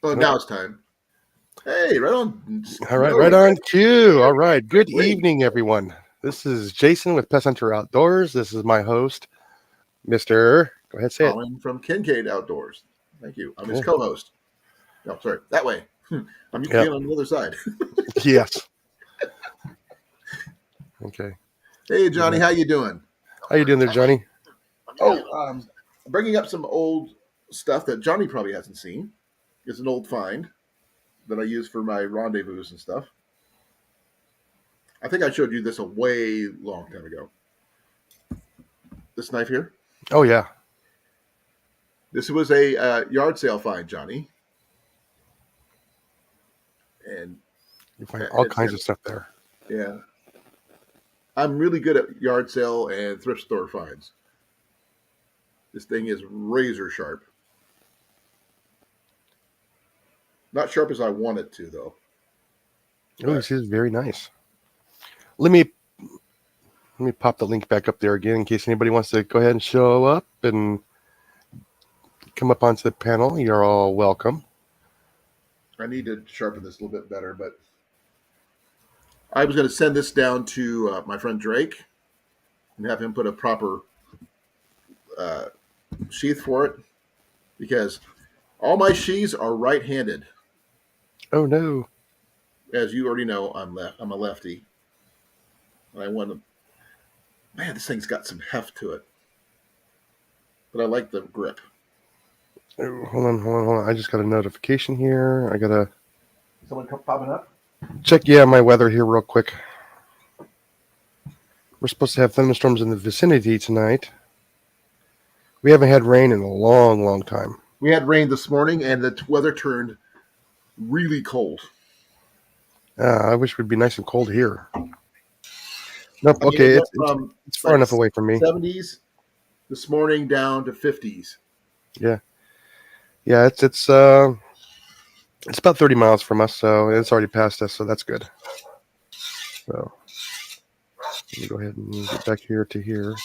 Oh, now it's time. Hey, right on. All right, right on cue. All right. Good evening, everyone. This is Jason with Pest Hunter Outdoors. This is my host, Mr. Go ahead, say it. Colin from Kincaid Outdoors. Thank you. I'm his co-host. No, sorry, that way. I'm used to being on the other side. Yes. Okay. Hey, Johnny, how you doing? How you doing there, Johnny? Oh, bringing up some old stuff that Johnny probably hasn't seen. It's an old find that I use for my rendezvous and stuff. I think I showed you this a way long time ago. This knife here. Oh, yeah. This was a yard sale find, Johnny. And you find all kinds of stuff there. Yeah. I'm really good at yard sale and thrift store finds. This thing is razor sharp. Not sharp as I want it to, though. Oh, this is very nice. Let me pop the link back up there again in case anybody wants to go ahead and show up and come up onto the panel. You're all welcome. I need to sharpen this a little bit better, but I was going to send this down to my friend Drake and have him put a proper sheath for it, because all my sheaths are right-handed. Oh no! As you already know, I'm a lefty, and I want to. Man, this thing's got some heft to it, but I like the grip. Oh, hold on! I just got a notification here. I gotta. Someone popping up? Check, my weather here real quick. We're supposed to have thunderstorms in the vicinity tonight. We haven't had rain in a long, long time. We had rain this morning, and the weather turned really cold. I wish we'd be nice and cold here. Nope. Okay, it's far enough away from me. 70s this morning down to 50s. Yeah. It's about 30 miles from us, so it's already past us, so that's good. So let me go ahead and get back here to here.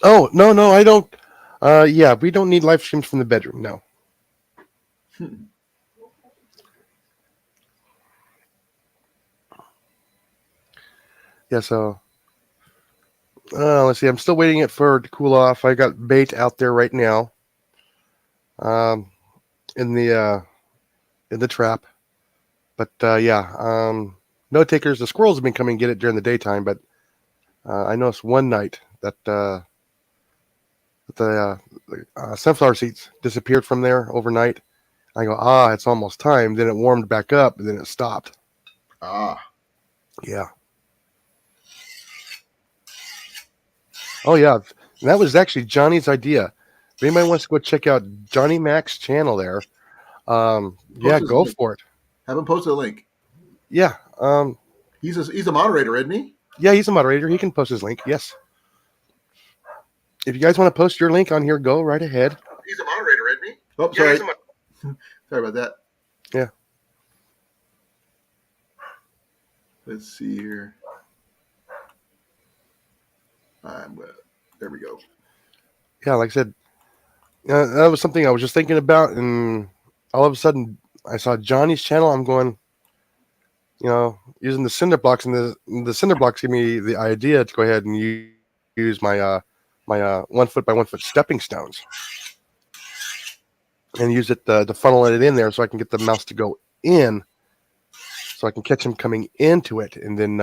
Oh, no, I don't. We don't need live streams from the bedroom, no. Yeah, so let's see. I'm still waiting for it to cool off. I got bait out there right now, in the trap. But no takers. The squirrels have been coming and get it during the daytime, but I noticed one night that the sunflower seeds disappeared from there overnight. I go, it's almost time. Then it warmed back up, and then it stopped. Yeah. Oh, yeah. And that was actually Johnny's idea. If anybody wants to go check out Johnny Mac's channel there, go for it. Have him post a link. Yeah. He's a moderator, isn't he? Yeah, he's a moderator. He can post his link. Yes. If you guys want to post your link on here, go right ahead. He's a moderator, isn't he? Oh, sorry. Sorry about that. Yeah. Let's see here. There we go. Yeah, like I said, that was something I was just thinking about, and all of a sudden I saw Johnny's channel. I'm going, using the cinder blocks, and the cinder blocks give me the idea to go ahead and use my 1 foot by 1 foot stepping stones and use it to funnel it in there so I can get the mouse to go in, so I can catch him coming into it, and then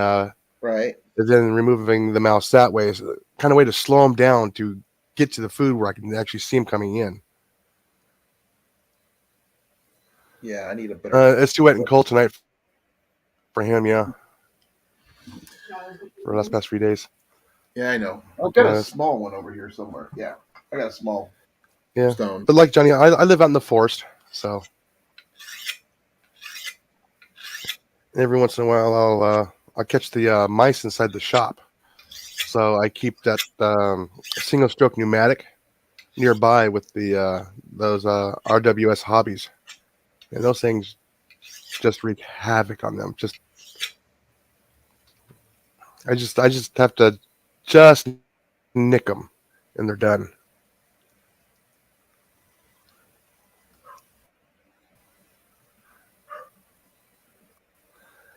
right. And then removing the mouse that way is kind of way to slow him down to get to the food where I can actually see him coming in. Yeah, I need a better. It's too wet and cold tonight for him. Yeah, for the last past 3 days. Yeah, I know. I've got a small one over here somewhere. Yeah, I got a small stone. But like Johnny, I live out in the forest, so every once in a while I'll catch the mice inside the shop. So I keep that single stroke pneumatic nearby with the those RWS hobbies, and those things just wreak havoc on them. I just have to just nick them, and they're done.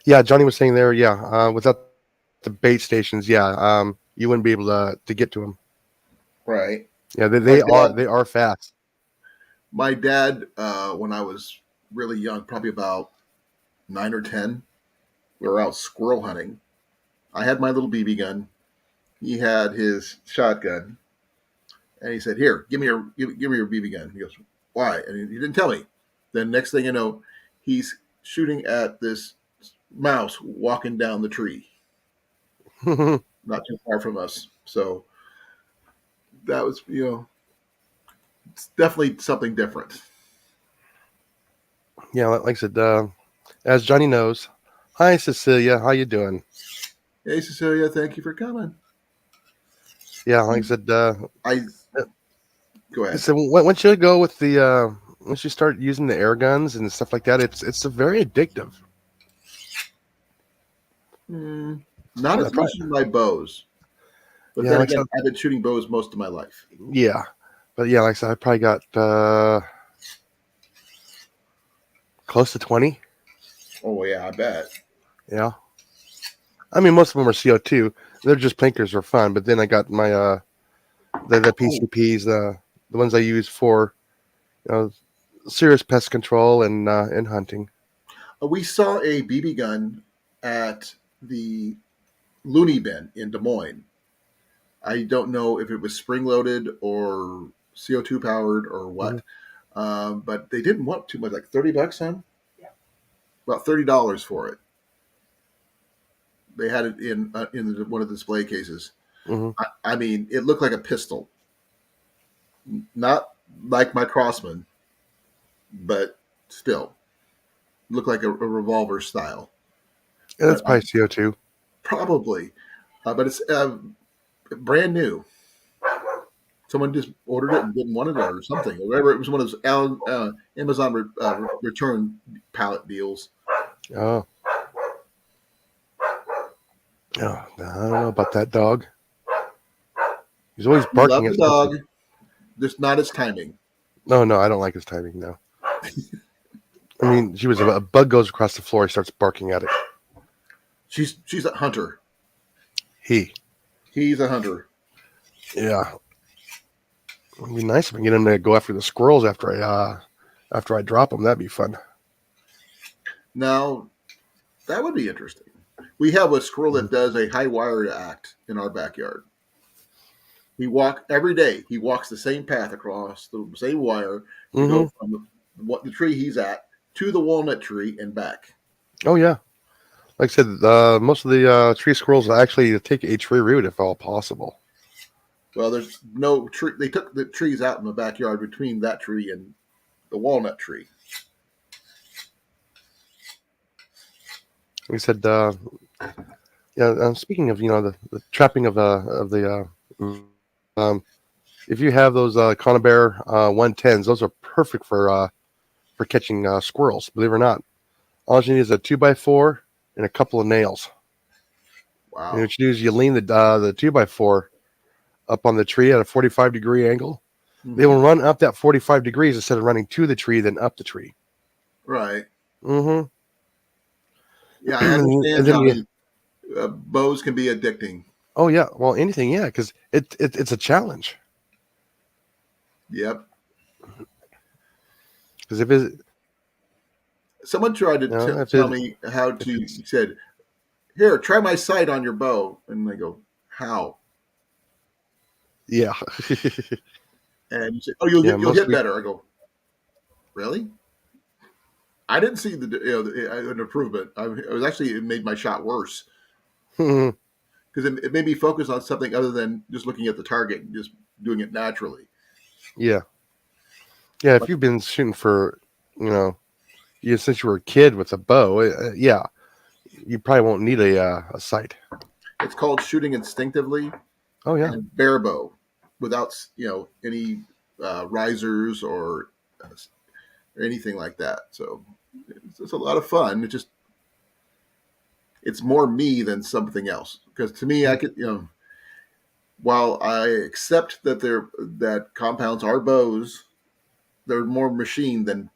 Yeah, Johnny was saying there. Yeah, without the bait stations, yeah, you wouldn't be able to get to them. Right. Yeah, they, My they are dad, they are fast. my dad, when I was really young, probably about 9 or 10, we were out squirrel hunting. I had my little BB gun. He had his shotgun, and he said, "Here, give me your BB gun." He goes, "Why?" And he didn't tell me. Then next thing you know, he's shooting at this mouse walking down the tree, not too far from us. So that was, it's definitely something different. Yeah, like I said, as Johnny knows. Hi, Cecilia. How you doing? Hey, Cecilia, thank you for coming. Yeah, like I said, I Go ahead. so once you go with the once you start using the air guns and stuff like that, it's a very addictive. Mm, not I as much probably, as my bows, but yeah, then like I again, said, I've been shooting bows most of my life. yeah, but yeah, like I said, I probably got close to 20. Oh yeah, I bet. Yeah, I mean most of them are CO2. They're just plinkers for fun. But then I got my the Oh, PCPs, the ones I use for you know serious pest control and hunting. we saw a BB gun at the Looney Bin in Des Moines. I don't know if it was spring loaded or CO2 powered or Hmm. what, but they didn't want too much, like $30, huh? About $30 for it. They had it in one of the display cases. Hmm. I mean, it looked like a pistol, not like my Crossman, but still looked like a revolver style. Yeah, that's But probably CO2. probably, but it's brand new. Someone just ordered it and didn't want it or something, or whatever. It was one of those Amazon return pallet deals. Oh, yeah, I don't know about that dog. He's always We love barking the at something. dog, just not its timing. No, no, I don't like his timing. No, I mean, she was a bug goes across the floor. He starts barking at it. She's a hunter. He, He's a hunter. yeah, it'd be nice if I can get him to go after the squirrels after I drop them. That'd be fun. Now that would be interesting. We have a squirrel Mm-hmm. that does a high wire act in our backyard. He walk every day. He walks the same path across the same wire to Mm-hmm. go from the tree he's at to the walnut tree and back. Oh yeah, like I said, most of the tree squirrels actually take a tree root if all possible. Well, there's no tree. They took the trees out in the backyard between that tree and the walnut tree. Like I said, yeah. Speaking of the trapping of the um, if you have those Conibear 110s, those are perfect for catching squirrels. Believe it or not, all you need is a 2x4 and a couple of nails. And Wow. what you do is you lean the 2x4 up on the tree at a 45-degree angle. They Hmm. will run up that 45 degrees instead of running to the tree, then up the tree. Right. Mm-hmm. Yeah, I And understand, then you, Johnny. Bows can be addicting. oh yeah, well anything, yeah, because it's a challenge. Yep. Because if it, Someone tried to if tell it, me how if to. it's He said, "Here, try my sight on your bow," and I go, "How?" yeah, And you say, "Oh, you'll yeah, you'll hit mostly. better." I go, "Really?" I didn't see an improvement. I was actually, it made my shot worse because it made me focus on something other than just looking at the target and just doing it naturally. Yeah, yeah. If Like, you've been shooting for, you know, since you were a kid with a bow, yeah, you probably won't need a sight. it's called shooting instinctively Oh yeah, and bare bow without any risers or anything like that. So it's a lot of fun. It just it's more me than something else. Because to me, I could, while I accept that that compounds are bows, they're more machine than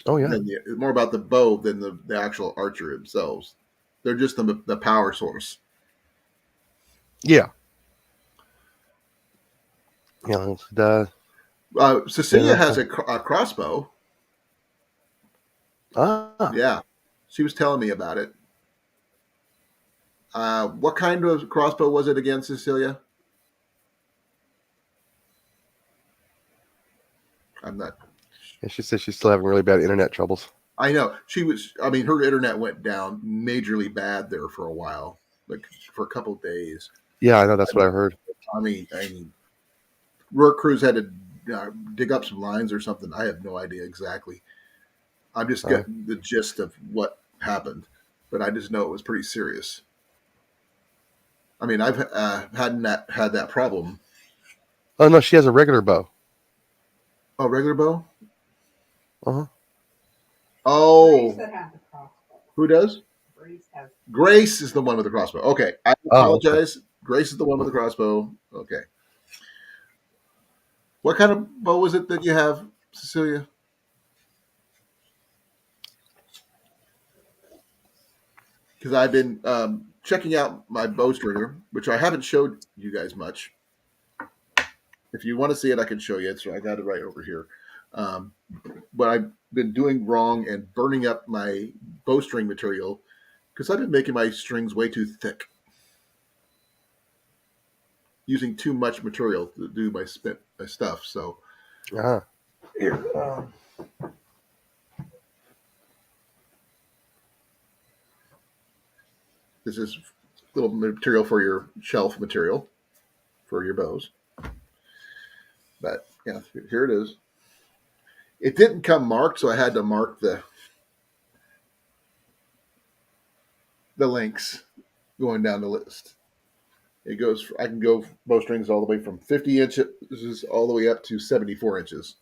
Oh yeah, than more about the bow than the actual archer themselves. They're just the power source. yeah, yeah. Cecilia has a crossbow. Ah, Yeah, she was telling me about it. What kind of crossbow was it again, Cecilia? I'm not. and she says she's still having really bad internet troubles. I know she was. I mean, her internet went down majorly bad there for a while, like for a couple of days. Yeah, I know I that's what don't. I heard. I mean, work crews had to dig up some lines or something. I have no idea exactly. I'm just Uh, getting the gist of what happened, but I just know it was pretty serious. I mean, I've had that problem. oh no, she has a regular bow. Oh, regular bow. Uh huh. Oh, who does? Grace is the one with the crossbow. Okay, I Oh, okay. apologize. Grace is the one with the crossbow. Okay. What kind of bow was it that you have, Cecilia? Because I've been checking out my bowstringer, which I haven't showed you guys much. If you want to see it, I can show you it. So I got it right over here. Um, what I've been doing wrong and burning up my bowstring material because I've been making my strings way too thick, using too much material to do my stuff. So Uh-huh. here, this is little material for your shelf material for your bows. But yeah, here it is. It didn't come marked, so I had to mark the links going down the list. It goes. I can go bowstrings all the way from 50 inches all the way up to 74 inches.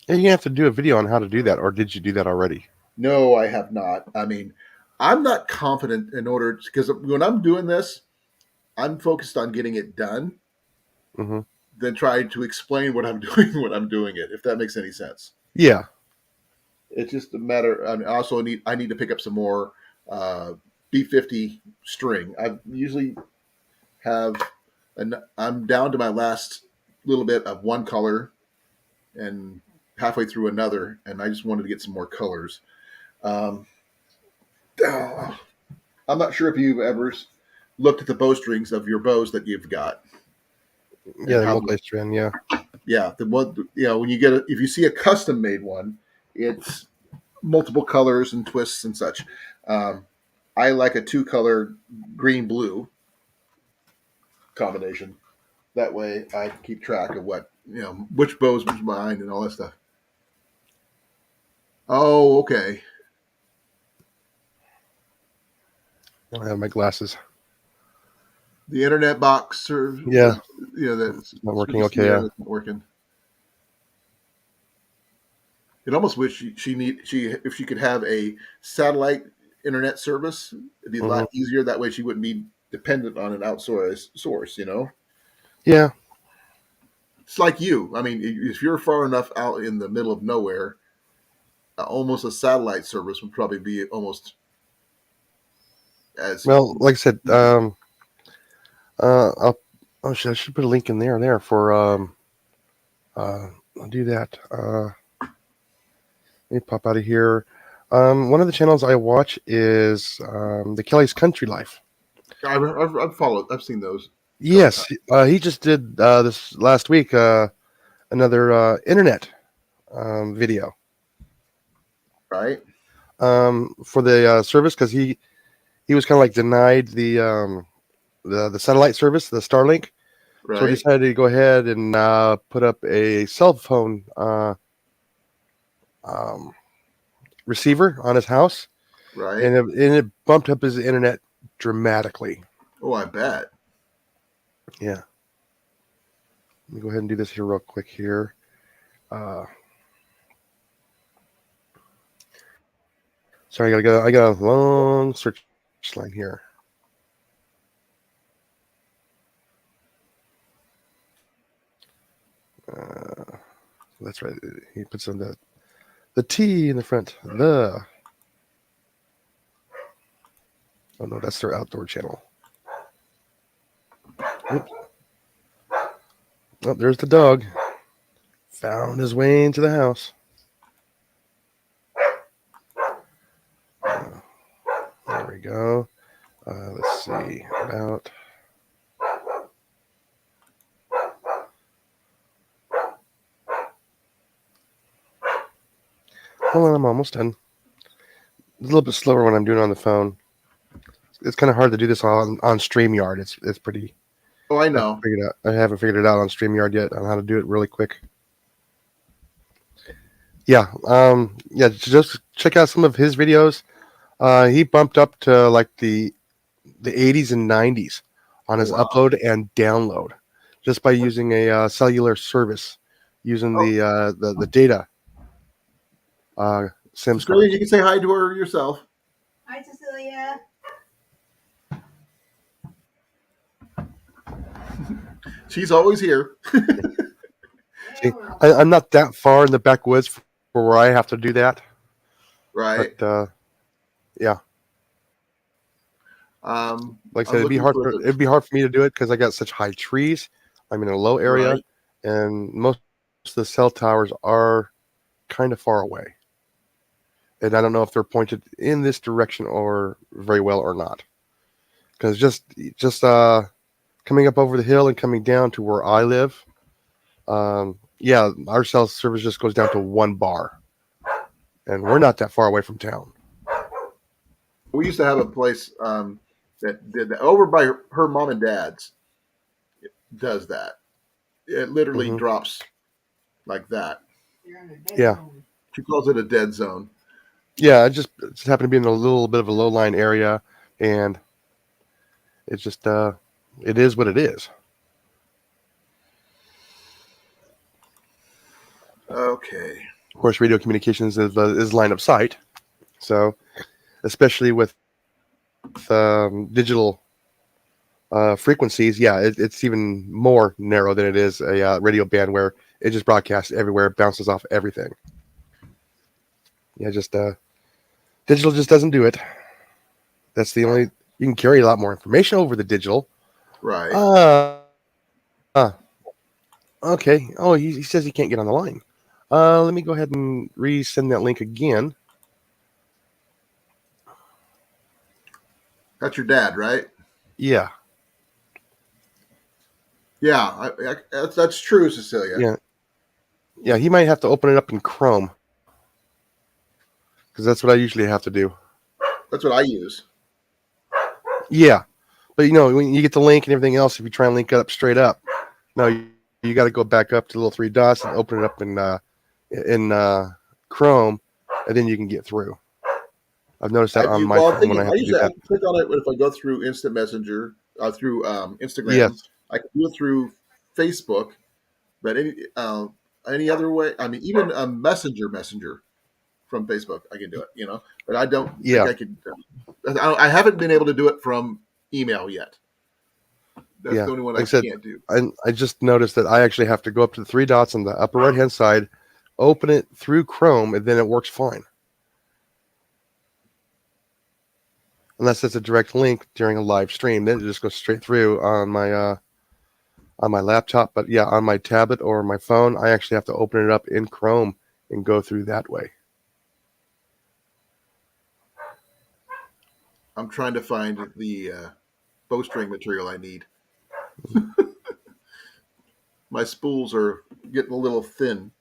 And you have to do a video on how to do that, or did you do that already? No, I have not. I mean, I'm not confident in order because when I'm doing this, I'm focused on getting it done, Hmm. than trying to explain what I'm doing when I'm doing it. If that makes any sense. Yeah. It's just a matter. I mean, also I need to pick up some more B50 string. I usually have, and I'm down to my last little bit of one color and halfway through another, and I just wanted to get some more colors. Um, I'm not sure if you've ever looked at the bowstrings of your bows that you've got Yeah, and the how. multi-strand. Yeah. Yeah, the one, when you if you see a custom made one, it's multiple colors and twists and such. Um, I like a two color green blue combination. That way I can keep track of which bows was mine and all that stuff. Oh, okay. I don't have my glasses. The internet box, or Yeah, that's not working. switches Okay. the air Yeah. that's not working. It almost wish she if she could have a satellite internet service, it'd be a Hmm. lot easier. That way she wouldn't be dependent on an outsourced source. Yeah. It's like you. I mean, if you're far enough out in the middle of nowhere, almost a satellite service would probably be almost as Well, like I said, easy. I'll. Oh, I should put a link in there for I'll do that. Let me pop out of here. One of the channels I watch is the Kelly's Country Life. I've followed. I've seen those a couple Yes, times. he just did this last week. Another internet video Right, for the service because he was kind of like denied the satellite service, the Starlink. So he right, decided to go ahead and put up a cell phone um, receiver on his house, right. and it bumped up his internet dramatically. Oh, I bet. Yeah. Let me go ahead and do this here real quick here. Sorry, I gotta go. I got a long search line here. That's right. He puts on the T in the front. The. Oh no, that's their outdoor channel. Oops. Oh, there's the dog. Found his way into the house. There we go. Let's see. About. Hold on, I'm almost done. It's a little bit slower when I'm doing it on the phone. It's kind of hard to do this on StreamYard. It's pretty. Oh, I know. I haven't figured it out on StreamYard yet on how to do it really quick. Yeah. Yeah. Just check out some of his videos. He bumped up to like the 80s and 90s on his Wow. upload and download just by using a cellular service using the data SIM Cecilia, card. you can say hi to her yourself. Hi, Cecilia. She's always here. See, I'm not that far in the backwoods for where I have to do that. Right. But yeah, like I said, I'm looking for it'd be hard for me to do it because I got such high trees. I'm in a low area, right. and most of the cell towers are kind of far away. And I don't know if they're pointed in this direction or very well or not. Because just coming up over the hill and coming down to where I live, yeah, our cell service just goes down to 1 bar, and we're not that far away from town. We used to have a place that did that over by her mom and dad's. It does that. It literally Mhm. drops like that. Yeah. She calls it a dead zone. Yeah, it just happened to be in a little bit of a low line area, and it's just it is what it is. Okay. Of course, radio communications is line of sight, so especially with digital frequencies, yeah, it's even more narrow than it is a radio band where it just broadcasts everywhere, bounces off everything. Yeah, just digital just doesn't do it. That's the only you can carry a lot more information over the digital. Right. Uh, okay. Oh, he says he can't get on the line. Let me go ahead and resend that link again. That's your dad, right? Yeah. Yeah, that's true, Cecilia. Yeah. Yeah, he might have to open it up in Chrome because that's what I usually have to do. That's what I use. Yeah. But when you get the link and everything else, if you try and link it up straight up, no, you got to go back up to the little 3 dots and open it up in Chrome, and then you can get through. I've noticed that on my phone when I I have to do usually I that. can click on it if I go through Instant Messenger, through Instagram. Yes. I can do it through Facebook, but any other way, I mean, even a messenger from Facebook, I can do it. But I don't think Yeah. I could. I haven't been able to do it from email yet. That's Yeah. the only one Like I I said, can't do. I just noticed that I actually have to go up to the 3 dots on the upper right hand side, open it through Chrome, and then it works fine. Unless it's a direct link during a live stream, then it just goes straight through on my laptop. But yeah, on my tablet or my phone, I actually have to open it up in Chrome and go through that way. I'm trying to find the bowstring material I need. My spools are getting a little thin.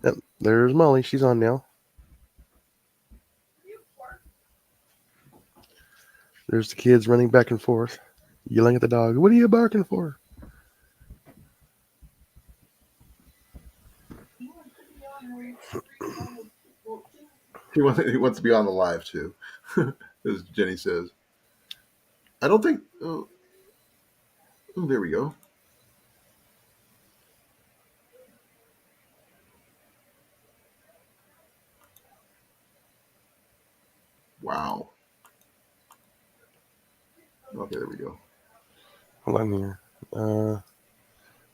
Yep, there's Molly. She's on now. There's the kids running back and forth, yelling at the dog. What are you barking for? He wants to be on the live too, as Jenny says. I don't think. Oh, there we go. Wow. Okay, there we go. Hold on here. I'm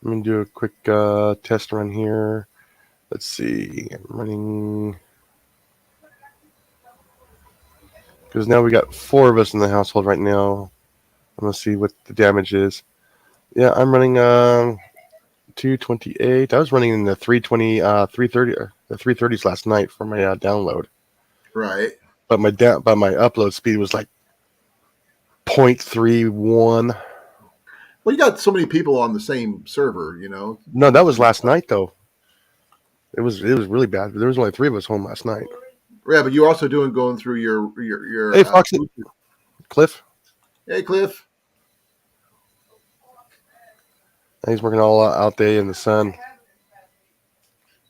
going to do a quick test run here. Let's see. I'm running... Because now we got 4 of us in the household right now. I'm going to see what the damage is. Yeah, I'm running 228. I was running in the 320, 330, the 330s last night for my download. Right. But my upload speed was like 0.31. Well, you got so many people on the same server, No, that was last night though. It was really bad. There was only 3 of us home last night. Yeah, but you're also going through your. Hey, Foxy, Cliff. Hey, Cliff. He's working all out there in the sun.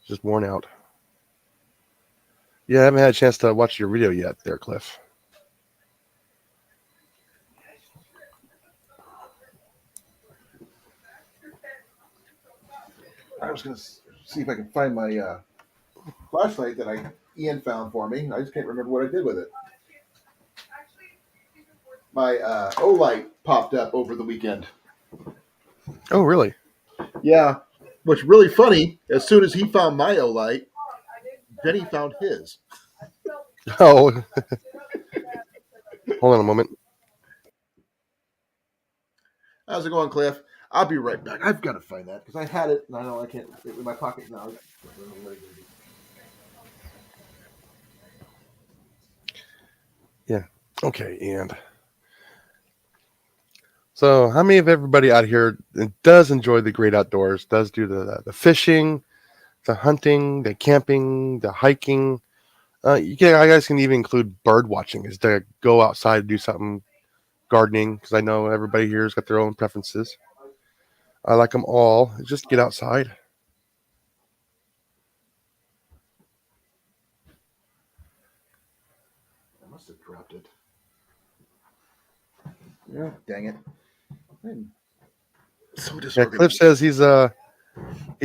Just worn out. Yeah, I haven't had a chance to watch your video yet, there, Cliff. I was going to see if I can find my flashlight that Ian found for me. I just can't remember what I did with it. My O-light popped up over the weekend. Oh, really? Yeah. What's really funny, as soon as he found my O-light, then he found his. Oh. Hold on a moment. How's it going, Cliff? I'll be right back. I've got to find that because I had it and I know I can't. It's in my pocket now. Yeah. Okay, and so how many of everybody out here does enjoy the great outdoors, does do the fishing, the hunting, the camping, the hiking? I guys can even include bird watching, is to go outside and do something, gardening, because I know everybody here has got their own preferences. I like them all. Just get outside. I must have dropped it. Yeah, dang it. I'm so Yeah, disorganized. Cliff says he's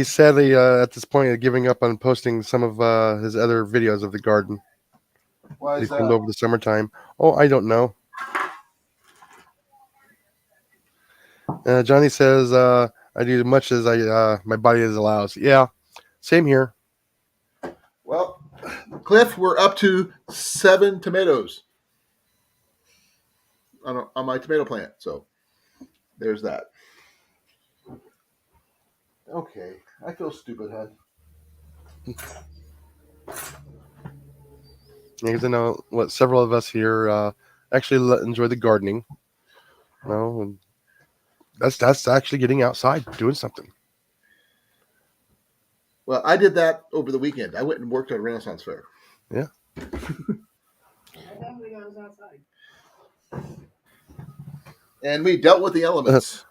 sadly at this point giving up on posting some of his other videos of the garden. Why He is filmed that? over the summertime. Oh, I don't know. Johnny says I do as much as my body allows. Yeah, same here. Well, Cliff, we're up to 7 tomatoes on my tomato plant. So there's that. Okay, I feel stupid, Because I know what several of us here actually enjoy the gardening. And that's actually getting outside, doing something. Well, I did that over the weekend. I went and worked at a Renaissance fair. Yeah. And we dealt with the elements.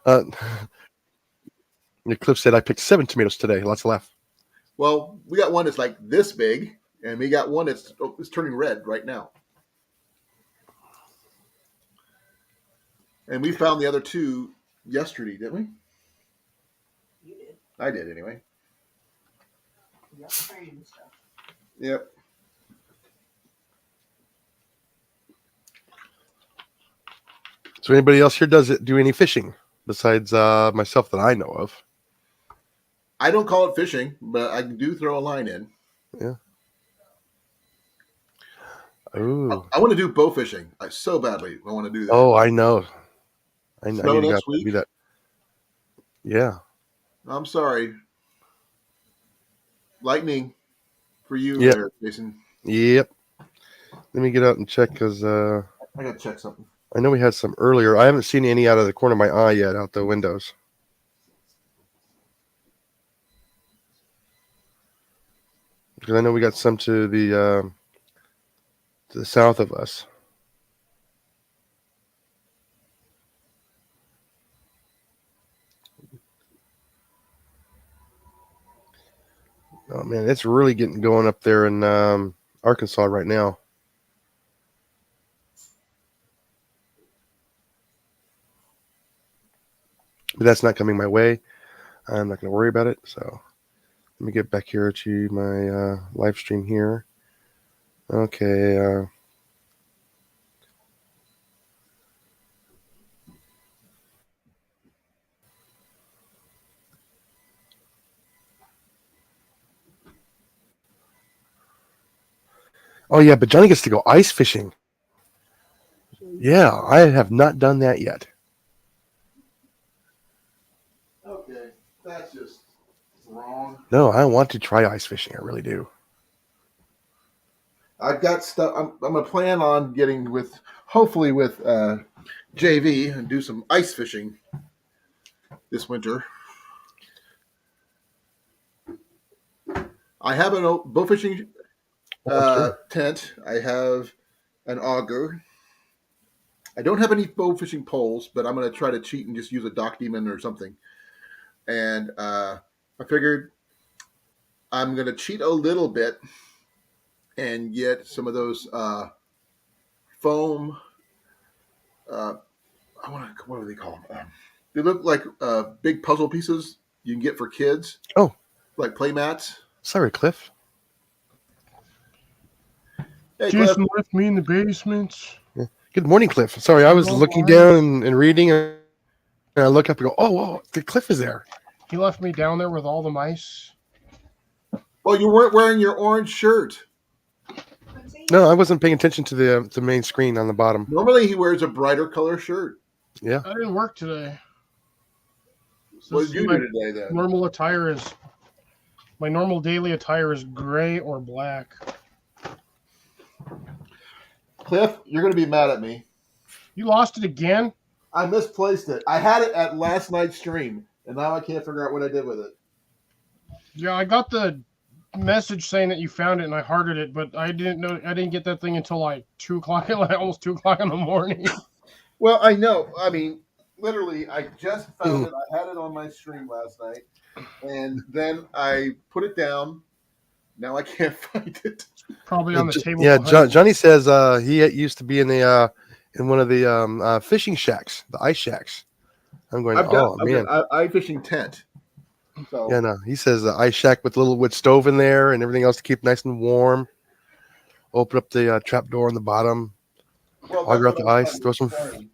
Cliff said I picked 7 tomatoes today. Let's laugh. Well, we got one that's like this big, and we got one that's it's turning red right now. And we found the other 2 yesterday, didn't we? You did. I did anyway. You got the train and stuff. Yep. So anybody else here do any fishing besides myself that I know of? I don't call it fishing, but I do throw a line in. Yeah. Ooh. I want to do bow fishing. I so badly I want to do that. Oh, I know. I need Snow to next week? do that. Yeah. I'm sorry. Lightning for you Yep. there, Jason. Yep. Let me get out and check because I got to check something. I know we had some earlier. I haven't seen any out of the corner of my eye yet out the windows. Because I know we got some to the south of us. Oh man, it's really getting going up there in Arkansas right now. But that's not coming my way. I'm not going to worry about it. So let me get back here to my live stream here. Okay. Oh yeah, but Johnny gets to go ice fishing. Yeah, I have not done that yet. Okay, that's just wrong. No, I want to try ice fishing. I really do. I've got stuff. I'm gonna plan on getting with, hopefully with JV and do some ice fishing this winter. I have a bow fishing Sure. tent. I have an auger. I don't have any bow fishing poles, but I'm gonna try to cheat and just use a dock demon or something. And I figured I'm gonna cheat a little bit and get some of those foam. I want to. What do they call them? They look like big puzzle pieces you can get for kids, Oh, like play mats. sorry, Cliff. Hey, Cliff. Jason left me in the basement. Good morning, Cliff. Sorry, I was Hello, looking how are down and reading, and I look up and go, "Oh, the Cliff is there." He left me down there with all the mice. Oh, you weren't wearing your orange shirt. No, I wasn't paying attention to the main screen on the bottom. Normally, he wears a brighter color shirt. Yeah. I didn't work today. So What this did is you my do today then? normal attire is my normal daily attire is gray or black. Cliff, you're going to be mad at me. You lost it again? I misplaced it. I had it at last night's stream, and now I can't figure out what I did with it. Yeah, I got the message saying that you found it and I hearted it, but I didn't get that thing until like 2:00, like almost 2:00 in the morning. Well, I know. I mean, literally, I just found it. I had it on my stream last night, and then I put it down. Now I can't find it. Probably on the table. Yeah, behind you. Johnny says he used to be in the in one of the fishing shacks, the ice shacks. I'm going. I've got Man. I fishing tent. So Yeah, no. He says the ice shack with a little wood stove in there and everything else to keep nice and warm. Open up the trap door on the bottom. well, Auger out that's the what I'm ice. Throw some. trying.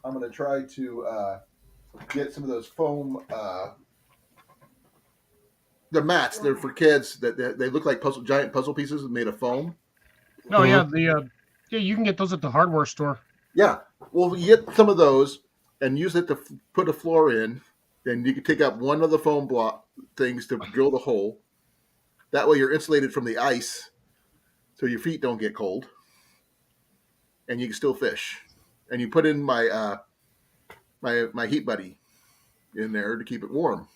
I'm going to try to get some of those foam. The mats. They're for kids. That they look like giant puzzle pieces made of foam. Oh yeah, yeah, you can get those at the hardware store. Yeah. Well, you get some of those and use it to put a floor in. Then you can take out one of the foam block things to drill the hole. That way you're insulated from the ice so your feet don't get cold. And you can still fish. And you put in my my heat buddy in there to keep it warm.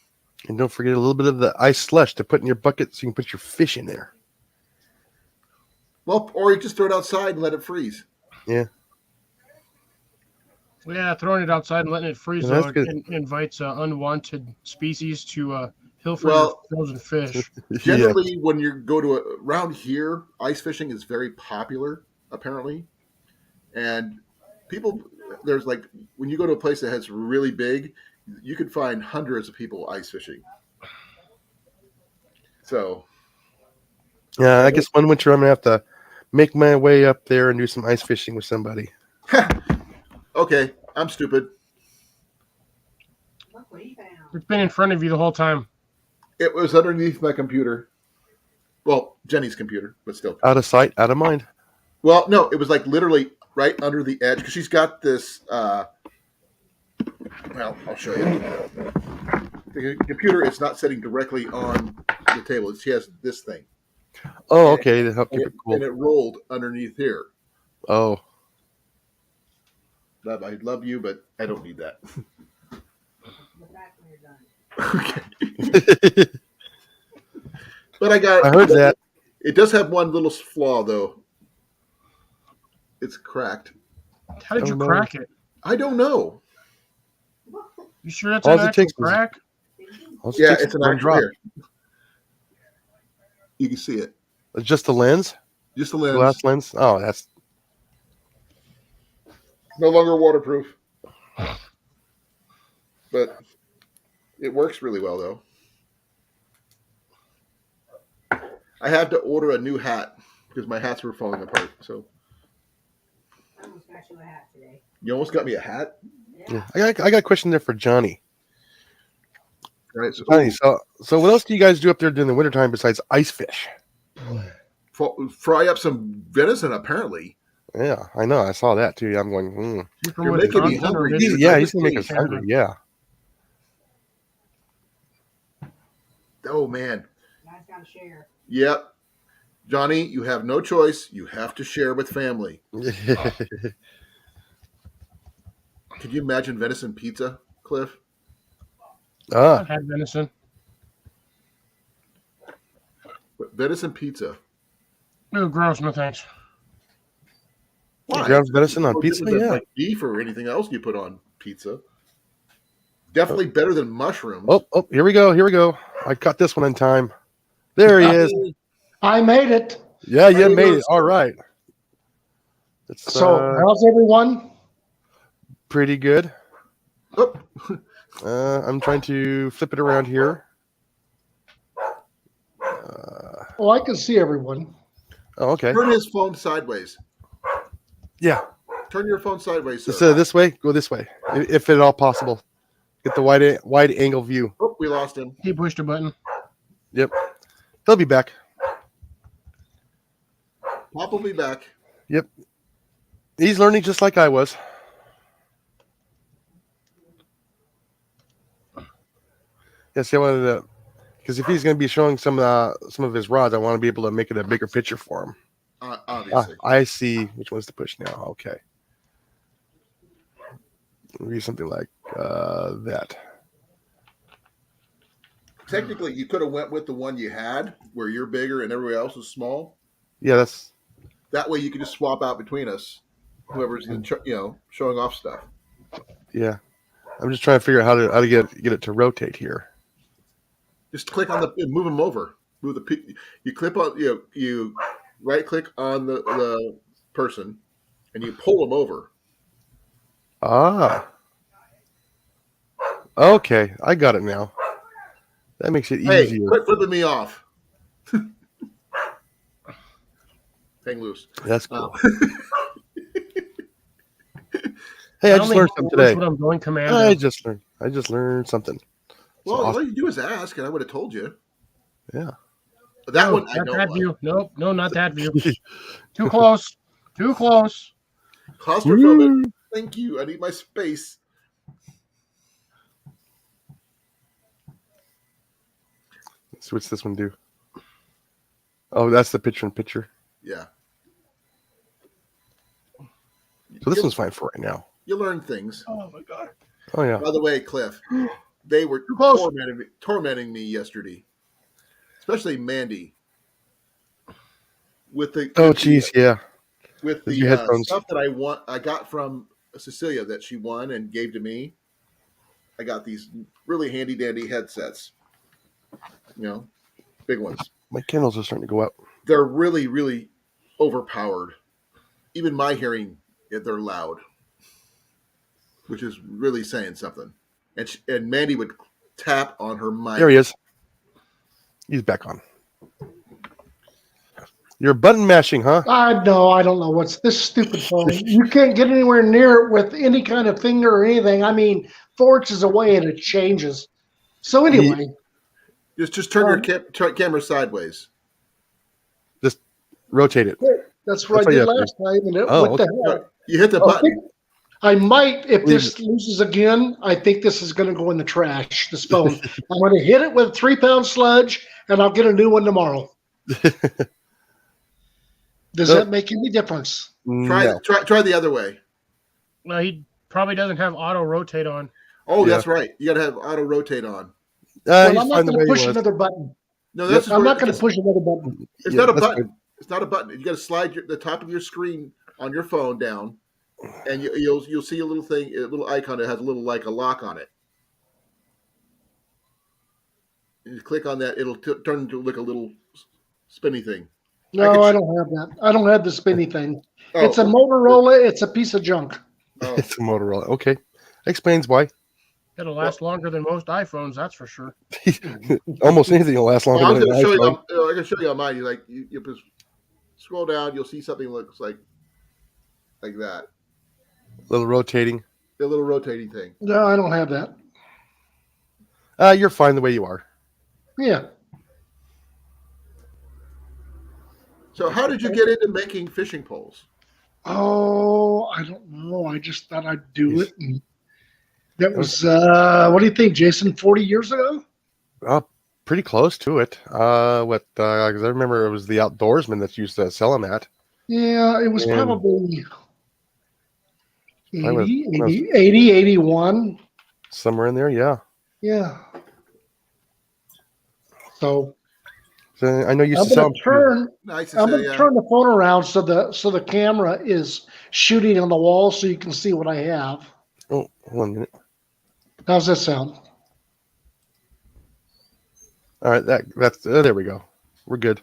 And don't forget a little bit of the ice slush to put in your bucket so you can put your fish in there. Well, or you just throw it outside and let it freeze. Yeah. Yeah, throwing it outside and letting it freeze Yeah, that's though good. invites unwanted species to pilfer Well, your frozen fish. Generally, when you go to around here, ice fishing is very popular, apparently. And people, there's like, when you go to a place that has really big, you could find hundreds of people ice fishing. So, Yeah, I guess one winter I'm going to have to make my way up there and do some ice fishing with somebody. okay, I'm stupid. Look what he found. It's been in front of you the whole time. It was underneath my computer. Well, Jenny's computer, but still. Out of sight, out of mind. Well, no, it was like literally right under the edge because she's got this. Well, I'll show you. The computer is not sitting directly on the table. She has this thing. Oh, okay. To help keep it And cool. it rolled underneath here. Oh. Love, I love you, but I don't need that. Look back when you're done. Okay. But I got. I heard that. It does have one little flaw, though. It's cracked. How did you Oh, no. crack it? I don't know. You sure that's All an it actual takes is- crack? All it Yeah, takes it's is an one actual drop. here. You can see it. It's just the lens? Just the The lens. glass lens? Oh, that's No longer waterproof. But it works really well, though. I had to order a new hat because my hats were falling apart. So I almost got you a hat today. you almost got me a hat, yeah. I got a question there for Johnny. right? So, Johnny, so what else do you guys do up there during the wintertime besides ice fish? fry up some venison. Apparently, Yeah, I know. I saw that too. I'm going. You from you're making me Wisconsin or hungry. Michigan? Dude. Yeah, I he's just gonna make ate. us hungry. Yeah. Oh man. Guys gotta share. Yep. Johnny, you have no choice. You have to share with family. Could you imagine venison pizza, Cliff? I've Ah, had venison. Venison pizza. Ooh, gross. No thanks. Why? ground venison It's on no pizza. different than Yeah. like beef or anything else you put on pizza. Definitely better than mushrooms. Oh, here we go. Here we go. I caught this one in time. There he is. I made it. Yeah, you There you made go, it. All sir. right. It's So, how's everyone? pretty good. Oh, I'm trying to flip it around here. Oh, I can see everyone. Oh, okay. turn his phone sideways. Yeah. Turn your phone sideways, sir. Instead of this way, go this way, if at all possible. Get the wide angle view. Oh, we lost him. He pushed a button. Yep. They'll be back. Pop will be back. Yep. He's learning just like I was. Yes, I wanted to, because if he's going to be showing some of his rods, I want to be able to make it a bigger picture for him. Obviously. I see which one's to push now. Okay. Maybe something like that. Technically, you could have went with the one you had, where you're bigger and everybody else is small. Yeah, that's That way, you can just swap out between us, whoever's showing off stuff. yeah. I'm just trying to figure out how to get it to rotate here. Just click on move them over. Move you clip on you right click on the person, and you pull them over. Ah. Okay, I got it now. That makes it Hey, easier. quit flipping me off. Hang loose. That's cool. I Hey, I just only learned know something today. What I'm going commando. I just learned something. Well, awesome. all you do is ask, and I would have told you. Yeah. But that No, one, I not know. that view. Nope, no, not that view. Too close. Too close. Claustrophobic. Thank you. I need my space. So what's this one do? Oh, that's the picture in picture. Yeah. So this one's fine for right now. You learn things. Oh my god. Oh yeah. By the way, Cliff, they were Too close. tormenting me yesterday, especially Mandy. With the Oh geez, yeah. with With the your headphones. stuff that I got from Cecilia that she won and gave to me. I got these really handy dandy headsets. Big ones. My candles are starting to go out. They're really, really overpowered. Even my hearing, they're loud, which is really saying something. And Mandy would tap on her mic. There he is. He's back on. You're button mashing, huh? I don't know what's this stupid phone. You can't get anywhere near it with any kind of finger or anything. I mean, 4 inches away and it changes. So anyway, Just turn your camera sideways. Just rotate it. that's what That's I what you did have to last time. And Oh, what the hell? You hit the button. I might, if Leave this loses again, I think this is going to go in the trash, this phone. I'm going to hit it with a 3-pound sludge, and I'll get a new one tomorrow. Does Nope. that make any difference? No. Try the other way. Well, he probably doesn't have auto rotate on. Oh, Yeah. that's right. You got to have auto rotate on. Well, He's I'm not fine the going way to he push was. another button. No, that's I'm not going to push another button. It's Yeah, not a that's button. good. It's not a button. You got to slide the top of your screen on your phone down, and you'll see a little thing, a little icon that has a little like a lock on it. And you click on that, it'll turn into like a little spinny thing. No, I don't have that. I don't have the spinny thing. Oh, It's a Motorola. It's a piece of junk. oh. It's a Motorola. Okay. Explains why. It'll last longer than most iPhones, that's for sure. Almost anything will last longer Well, I was than an going to show you. iPhone. I can show you on mine. You just scroll down. You'll see something that looks like that. Little rotating. The little rotating thing. No, I don't have that. You're fine the way you are. Yeah. So, how did you get into making fishing poles? Oh, I don't know. I just thought I'd do it. And that That was was, what do you think, Jason, 40 years ago? pretty close to it. What? Because I remember it was the Outdoorsman that used to sell them at. Yeah, it was And probably I was, 80, I was 80, 80, 81. somewhere in there. Yeah. Yeah. So So I know you used I'm to sell gonna them. turn Nice to I'm say, gonna yeah. turn the phone around so the camera is shooting on the wall so you can see what I have. Oh, hold on a minute. How's that sound? All right, that's there we go. We're good.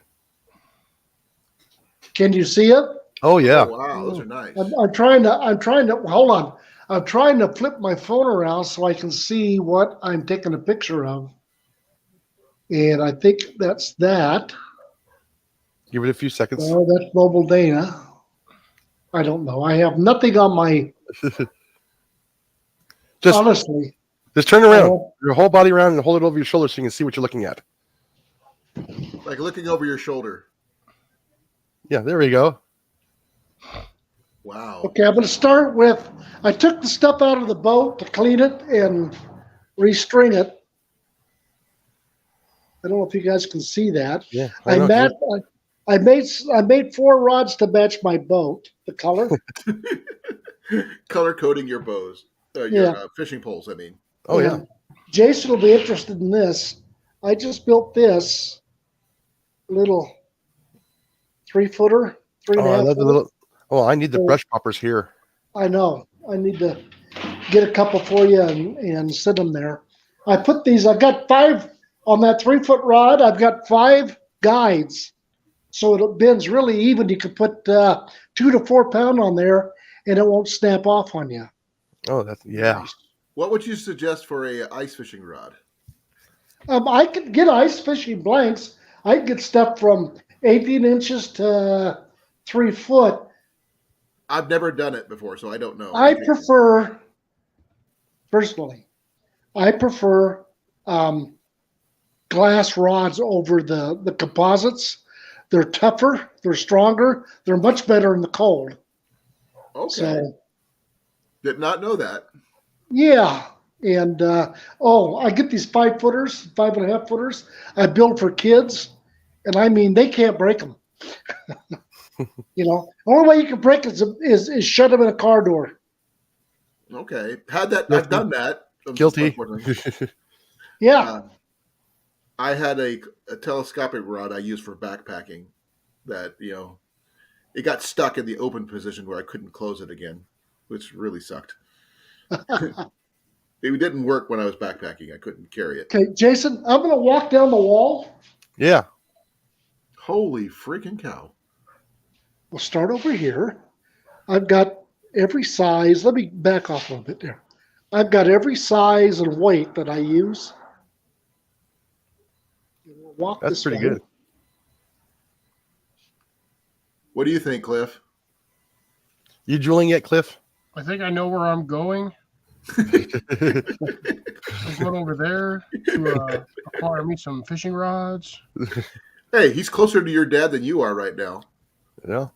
Can you see it? Oh Oh yeah. wow, those are nice. I'm trying to hold on. I'm trying to flip my phone around so I can see what I'm taking a picture of. And I think that's that. Give it a few seconds. Oh, that's Mobile Dana. I don't know. I have nothing on my Just honestly. just turn I around, have, your whole body around, and hold it over your shoulder so you can see what you're looking at. Like looking over your shoulder. Yeah, there we go. Wow. okay, I'm going to start with. I took the stuff out of the boat to clean it and restring it. I don't know if you guys can see that. Yeah, I I know. met. I made 4 rods to match my boat. The color. Color coding your bows, your Yeah. fishing poles. I mean, Oh yeah. And Jason will be interested in this. I just built this little 3-footer, three and Oh, a I half love the foot. little. Oh, I need the So brush poppers here. I know. I need to get a couple for you and sit them there. I put these. I've got 5 on that 3-foot rod. I've got 5 guides, so it bends really even. You can put 2 to 4 pound on there, and it won't snap off on you. Oh, that's yeah. nice. What would you suggest for a ice fishing rod? I could get ice fishing blanks. I could get stuff from 18 inches to 3 foot. I've never done it before, so I don't know. I prefer, personally, I prefer glass rods over the composites. They're tougher, they're stronger, they're much better in the cold. Okay. So, Did not know that. yeah. And I get these 5-footers, 5.5-footers. I build for kids, and I mean they can't break them. The only way you can break it is shut them in a car door. Okay. Had that. Guilty. I've done that. Guilty. Unfortunately. Yeah. I had a telescopic rod I used for backpacking that, it got stuck in the open position where I couldn't close it again, which really sucked. It didn't work when I was backpacking. I couldn't carry it. Okay, Jason, I'm going to walk down the wall. Yeah. Holy freaking cow. We'll start over here. I've got every size. Let me back off a little bit there. I've got every size and weight that I use. We'll walk That's this pretty way. good. What do you think, Cliff? You drilling yet, Cliff? I think I know where I'm going. I'm going over there to acquire me some fishing rods. Hey, he's closer to your dad than you are right now. Yeah.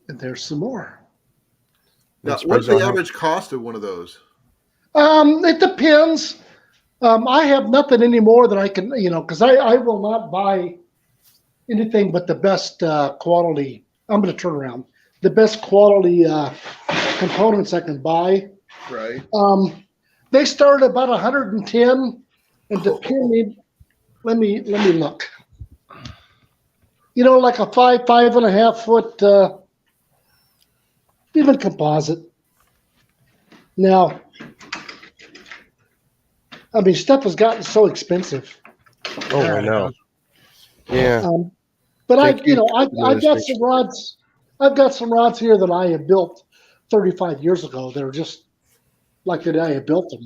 And there's some more. Now, It's what's right the on. average cost of one of those? It depends. I have nothing anymore that I can, because I will not buy anything but the best quality. I'm going to turn around. The best quality components I can buy. Right. They start about 110, and depending, let me look. Like a 5.5 foot, even composite. Now, I mean, stuff has gotten so expensive. Oh, I know. Yeah. But Thank you for I've the got illustration. some rods. I've got some rods here that I have built 35 years ago. They're just like the day I built them.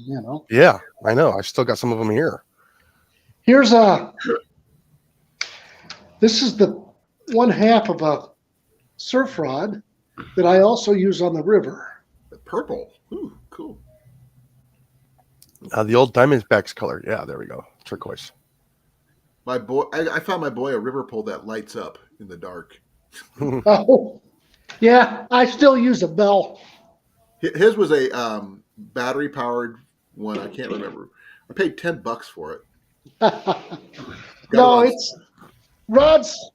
Yeah, I know. I still got some of them here. Here's this is the 1/2 of a surf rod that I also use on the river. The purple. Ooh, cool. The old Diamondbacks color. Yeah, there we go. Turquoise. My boy, I found my boy a river pole that lights up in the dark. Oh, yeah, I still use a bell. His was a battery powered one. I can't remember. I paid $10 for it. Got it No, on. it's rods.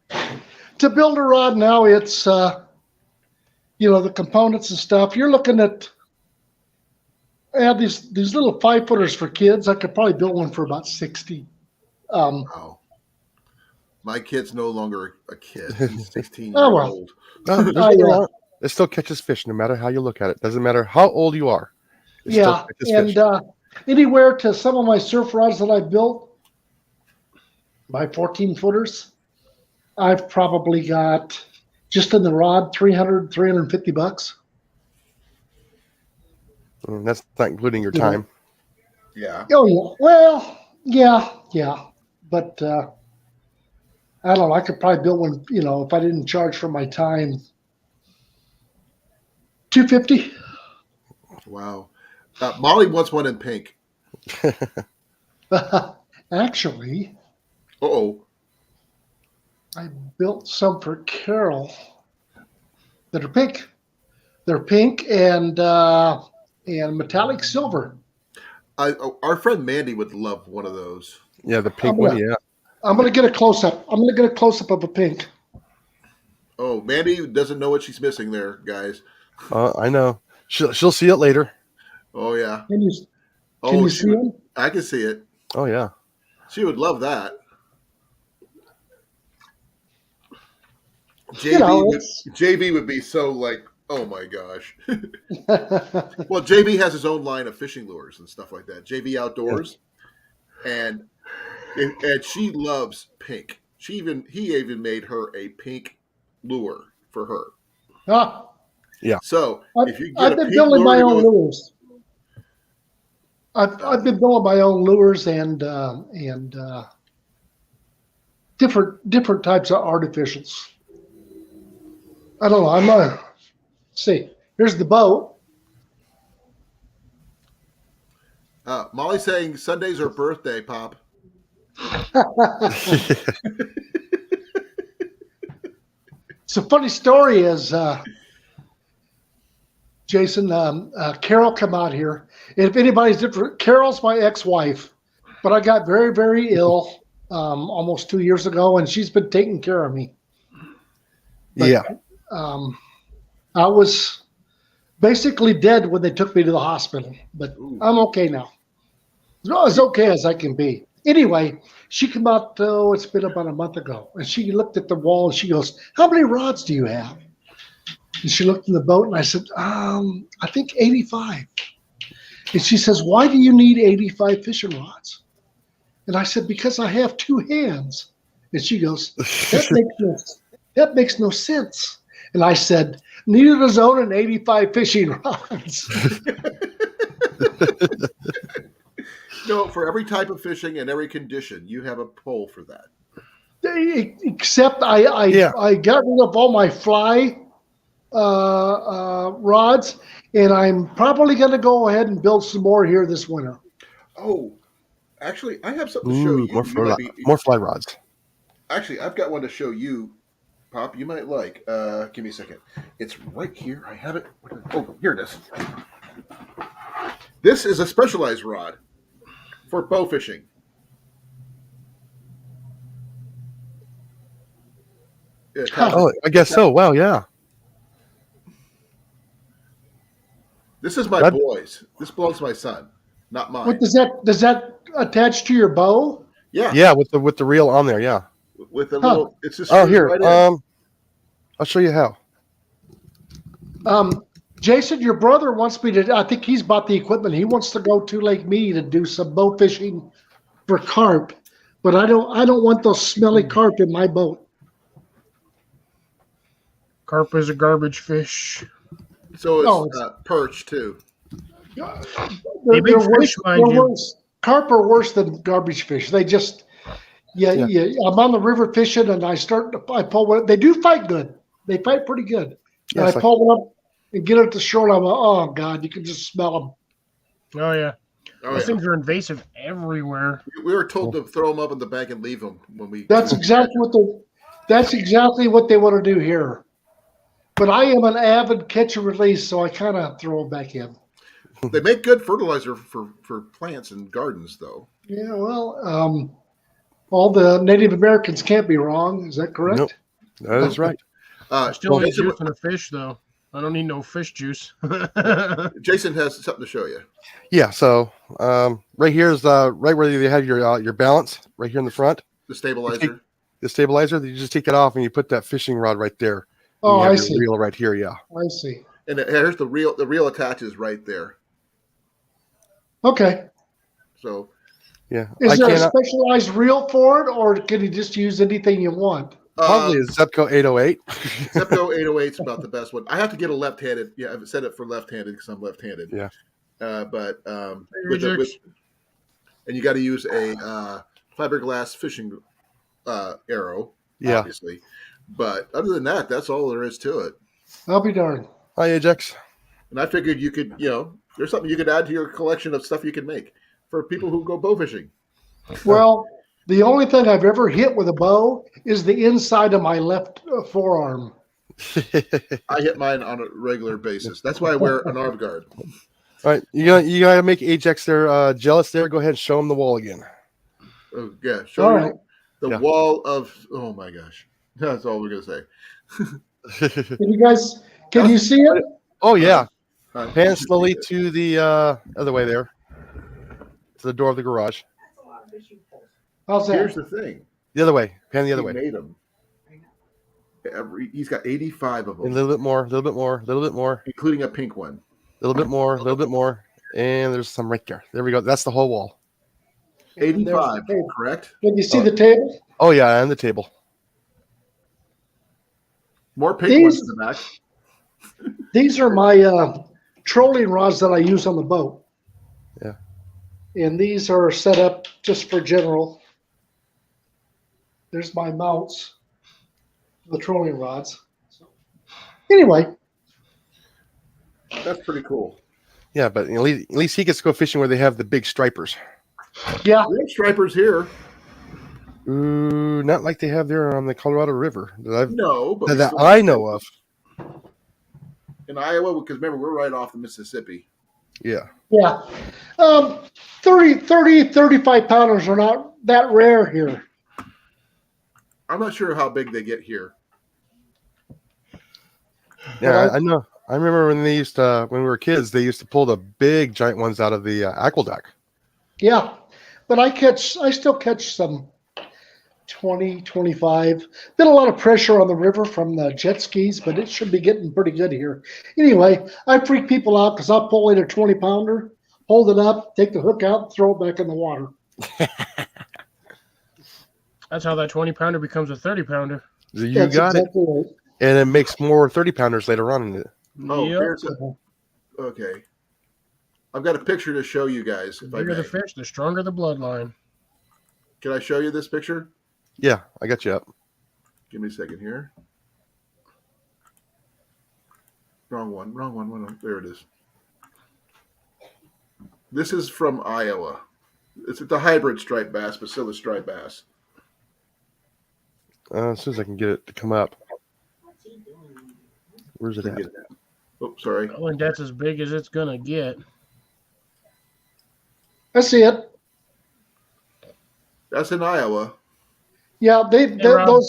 To build a rod now, it's the components and stuff. You're looking at these little 5-footers for kids. I could probably build one for about 60. Wow. My kid's no longer a kid. He's 16 Oh, years well. old. No, there's nothing wrong. It still catches fish, no matter how you look at it. Doesn't matter how old you are. It still Yeah, catches and fish. anywhere to some of my surf rods that I built, my 14-footers, I've probably got just in the rod $350. That's not including your Yeah. time. Yeah. Oh yeah, well, yeah, but I don't know. I could probably build one. If I didn't charge for my time, $250. Wow. Molly wants one in pink. Actually, Uh-oh. I built some for Carol that are pink. They're pink and metallic silver. Our friend Mandy would love one of those. Yeah, the pink one. Yeah. I'm gonna get a close up. I'm gonna get a close up of a pink. Oh, Mandy doesn't know what she's missing there, guys. I know. She'll see it later. Oh, yeah. Can you Oh, see them? I can see it. Oh yeah. She would love that. JB would be so like, oh my gosh. Well, JB has his own line of fishing lures and stuff like that. JB Outdoors, and she loves pink. He even made her a pink lure for her. Ah, Yeah. So if you get I've a been pink building lure my to own go, lures. I've been building my own lures and different types of artificials. I don't know. I'm gonna see. Here's the boat. Molly's saying Sunday's her birthday, Pop. So funny story is, Jason, Carol come out here. And if anybody's different, Carol's my ex-wife, but I got very, very ill almost 2 years ago, and she's been taking care of me. But, yeah. I was basically dead when they took me to the hospital, but I'm okay now. As okay as I can be. Anyway, she came out, it's been about a month ago, and she looked at the wall and she goes, "How many rods do you have?" And she looked in the boat and I said, I think 85. And she says, "Why do you need 85 fishing rods?" And I said, "Because I have 2 hands." And she goes, that makes no sense. And I said, "Neither does owning 85 fishing rods." No, for every type of fishing and every condition, you have a pole for that. Except I got rid of all my fly rods, and I'm probably going to go ahead and build some more here this winter. Oh, actually, I have something to show you. More fly rods. Actually, I've got one to show you, Pop. You might like. Give me a second. It's right here. I have it. Oh, here it is. This is a specialized rod for bow fishing. Oh, I guess so. Wow, yeah. This is my boy's. This belongs to my son, not mine. What does that attach to your bow? Yeah. Yeah, with the reel on there, yeah. With the little, it's just here. right I'll show you how. Jason, your brother wants me to. I think he's bought the equipment. He wants to go to Lake Mead and do some bow fishing for carp, but I don't want those smelly carp in my boat. Carp is a garbage fish. So it's perch too. They're worse. Carp are worse than garbage fish. They just, yeah. I'm on the river fishing and I pull one. They do fight good. They fight pretty good. And I pull one up and get it at the shore. And I'm like, oh God, you can just smell them. Oh yeah. Those things are invasive everywhere. We were told to throw them up in the bank and leave them when we. That's exactly what That's exactly what they want to do here. But I am an avid catch and release, so I kind of throw them back in. They make good fertilizer for plants and gardens, though. Yeah, well, all the Native Americans can't be wrong. Is that correct? Nope. That is right. I still need Jason, juice in the fish, though. I don't need no fish juice. Jason has something to show you. Yeah. So right here is right where you have your balance right here in the front. The stabilizer. The stabilizer. You just take that off and you put that fishing rod right there. Oh, you have I your see. reel right here. Yeah. I see. And here's the reel. The reel attaches right there. Okay. So Yeah. Is there a specialized reel for it, or can you just use anything you want? Probably a Zepco 808. Zepco 808 is about the best one. I have to get a left-handed. Yeah, I've set it for left-handed because I'm left-handed. Yeah. But and you got to use a fiberglass fishing arrow. Yeah. Obviously. But other than that, that's all there is to it. I'll be darned. Hi, Ajax. And I figured you could, there's something you could add to your collection of stuff you can make for people who go bow fishing. Well, the only thing I've ever hit with a bow is the inside of my left forearm. I hit mine on a regular basis. That's why I wear an arm guard. All right, you gotta make Ajax there jealous. There, go ahead and show him the wall again. Oh, yeah, show All you right. the wall of. Oh my gosh, that's all we're gonna say. Can you see it? Oh yeah, Uh, pan slowly to the other way there, to the door of the garage. That's a lot of fishing poles. How's that? Here's the thing. The other way, pan the other He way. made them. He's got 85 of A them, little bit more, a little bit more, a little bit more, including a pink one. a little bit more, a little bit more, and there's some right there. There we go. That's the whole wall. 85, correct? Can you see the table? Oh yeah, and the table. More pink ones in the back. These are my trolling rods that I use on the boat. Yeah. And these are set up just for general. There's my mounts, the trolling rods. So, anyway, That's pretty cool. Yeah, but at least he gets to go fishing where they have the big stripers. yeah, We have stripers here. Ooh, not like they have there on the Colorado River No, but we that still I have know of. in Iowa, because remember, we're right off the Mississippi. Yeah. yeah. 35 pounders are not that rare here. I'm not sure how big they get here. Yeah, I know. I remember when they used to, when we were kids, they used to pull the big giant ones out of the aqueduct. Yeah, but I still catch some 20, 25. Been a lot of pressure on the river from the jet skis, but it should be getting pretty good here. Anyway, I freak people out because I'll pull in a 20 pounder, hold it up, take the hook out, throw it back in the water. That's how that 20 pounder becomes a 30 pounder. You That's got exactly it. right. And it makes more 30 pounders later on in it. Oh, Yep. here's okay. I've got a picture to show you guys. The If I bigger may. the fish, the stronger the bloodline. Can I show you this picture? Yeah, I got you up. Give me a second here. Wrong one. There it is. This is from Iowa. It's the hybrid striped bass, Bacillus striped bass. As soon as I can get it to come up. What's he doing? Where's it at? Oh, sorry. I think that's as big as it's gonna get. I see it. That's in Iowa. Yeah, Rob.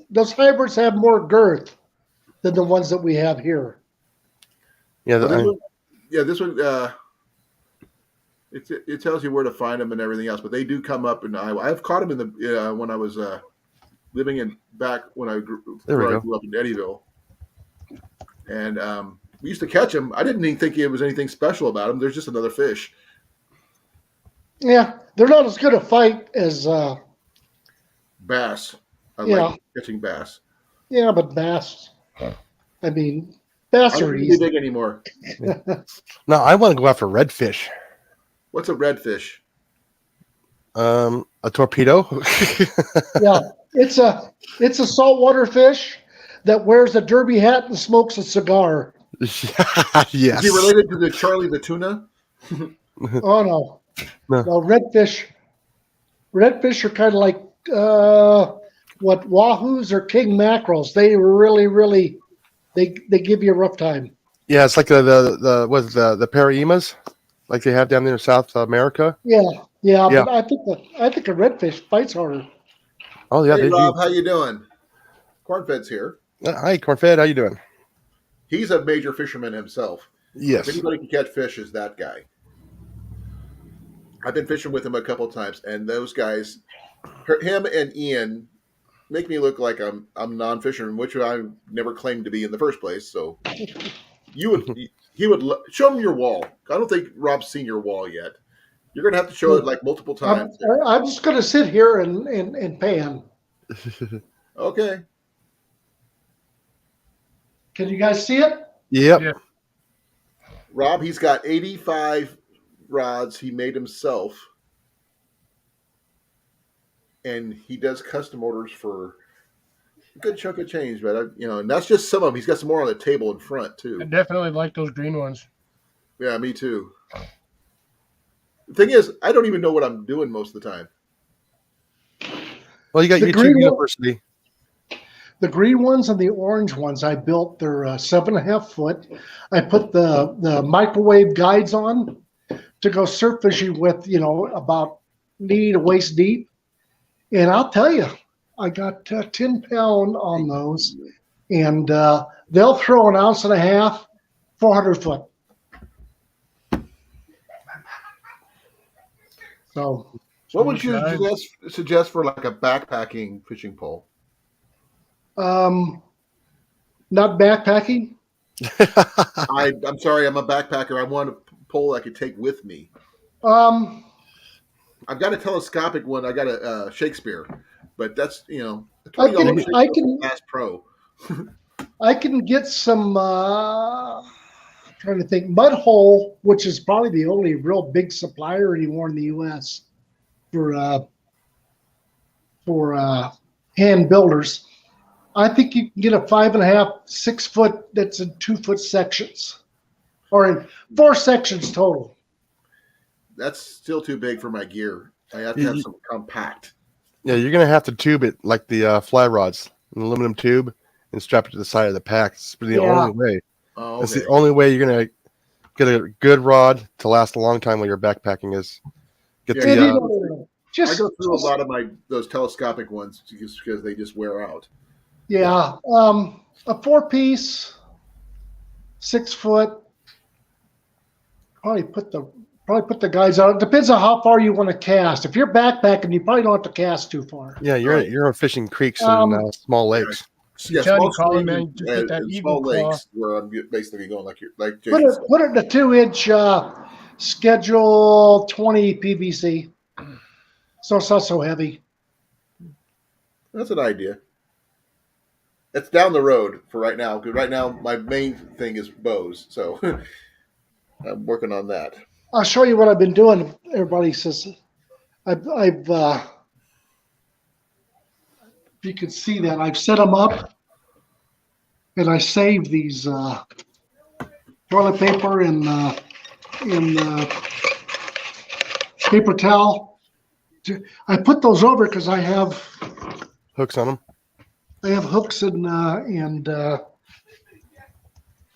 those hybrids have more girth than the ones that we have here. Yeah, This one. It tells you where to find them and everything else, but they do come up in Iowa. I've caught them in the when I was living in back when I grew up in Eddyville, and we used to catch them. I didn't even think it was anything special about them. There's just another fish. Yeah, they're not as good a fight as Bass. I Yeah. like catching bass. yeah, but bass. I mean, bass I don't are think easy. they're big anymore. no, I want to go after redfish. What's a redfish? A torpedo. Yeah, it's a saltwater fish that wears a derby hat and smokes a cigar. Yes. Is he related to the Charlie the tuna? Oh no, No. no redfish. Redfish are kind of like what wahoos or king mackerels, they really they give you a rough time. Yeah, it's like the paraimas, like they have down there in South America. Yeah, Yeah. but I think a redfish bites harder. Oh yeah, Hey they do. Rob, how you doing? Cornfed's here. Hi, Cornfed, how you doing? He's a major fisherman himself. If Yes. anybody can catch fish, is that guy. I've been fishing with him a couple of times, and those guys, him and Ian, make me look like I'm non-fisherman, which I never claimed to be in the first place. So you would he would show him your wall. I don't think Rob's seen your wall yet. You're gonna have to show it like multiple times. I'm just going to sit here and pan. Okay. Can you guys see it? Yep. Yeah. Rob, he's got 85 rods he made himself, and he does custom orders for a good chunk of change. But and that's just some of them. He's got some more on the table in front I too. definitely like those green ones. Yeah, me too. The thing is, I don't even know what I'm doing most of the time. Well, you got The YouTube green one- University. The green ones and the orange ones, I built. They're 7.5 foot. I put the microwave guides on to go surf fishing with, about knee to waist deep. And I'll tell you, I got 10-pound on those, and they'll throw an ounce and a half, 400 foot. So, What would you Guys. suggest for like a backpacking fishing pole? not backpacking. I'm sorry, I'm a backpacker. I want a pole I could take with me. Um, I've got a telescopic one. I got a Shakespeare, but that's a I $20 can I can Bass Pro. I can get some. Trying to think, Mud Hole, which is probably the only real big supplier anymore in the U.S. for hand builders. I think you can get a 5.5, 6 foot that's in 2 foot sections, or in 4 sections total. That's still too big for my gear. I have to have some compact. Yeah, you're gonna have to tube it like the fly rods, an aluminum tube, and strap it to the side of the pack. It's the Yeah. only way. Oh, It's okay. the only way you're gonna get a good rod to last a long time while you're backpacking. Is get Yeah, the And, I just, go through just- a lot of those telescopic ones just because they just wear out. yeah, a 4-piece, 6 foot. Probably put the guys on. It depends on how far you want to cast. If you're backpacking, you probably don't have to cast too far. yeah. You're Right. you're on fishing creeks Um, and small lakes. Yeah, Telling you, small Colin, streams man, just get that and eagle small claw. lakes where I'm basically going like Put Jason it said. put it in a 2-inch schedule 20 PVC. So it's not so heavy. That's an idea. It's down the road for right now. Because right now my main thing is bows, so I'm working on that. I'll show you what I've been doing. Everybody says I've if you can see that, I've set them up and I save these toilet paper and paper towel. I put those over because I have Hooks on them. hooks and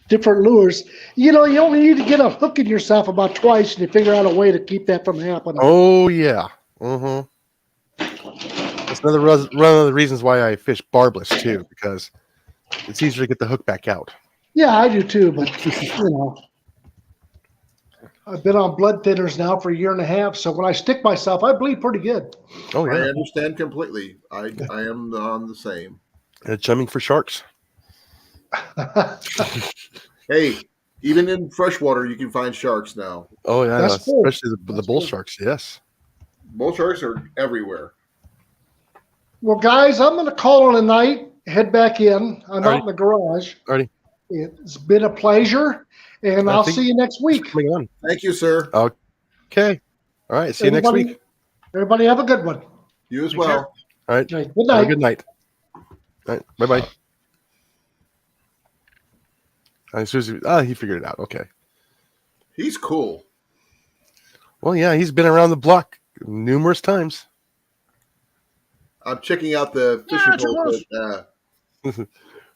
different lures. You only need to get a hook in yourself about twice, and you figure out a way to keep that from happening. Oh yeah. Mm-hmm. That's one of the reasons why I fish barbless too, because it's easier to get the hook back out. Yeah, I do too, but I've been on blood thinners now for a year and a half, so when I stick myself, I bleed pretty good. Oh I yeah. understand completely. I am on the same. Chumming for sharks. Hey, even in freshwater you can find sharks now. Oh yeah, That's cool. especially the That's bull cool. sharks. Yes. Bull sharks are everywhere. Well, guys, I'm going to call it a night, head back in. I'm out in the garage. Alrighty. It's been a pleasure, and I'll see you next week. Coming on. Thank you, sir. Okay. All right. See you next week. Everybody have a good one. You as Take well. care. All right. Okay, good Have a night. good night. All right. Bye bye. He figured it out. Okay. He's cool. Well, yeah, he's been around the block numerous times. I'm checking out the Yeah, fishing it's pole close.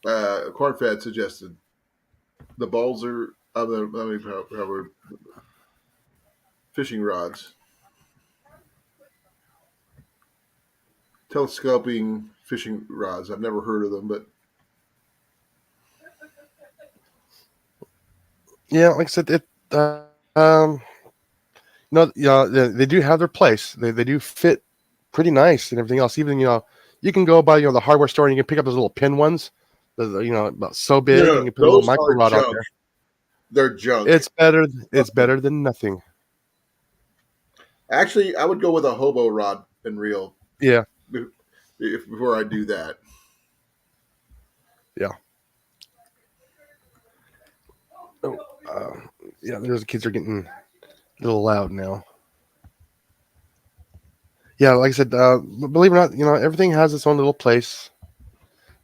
that Cornfed suggested. The balls are of the fishing rods. Telescoping fishing rods. I've never heard of them, but Yeah, like I said, um, no, yeah, they do have their place. They do fit pretty nice and everything else. Even you can go by the hardware store and you can pick up those little pin ones. About so big, and you can put a little those micro are rod on junk. there. They're junk. It's better. It's better than nothing. Actually, I would go with a hobo rod and reel Yeah, before I do that. yeah. Oh, yeah. Those kids are getting a little loud now. Yeah, like I said, believe it or not, everything has its own little place.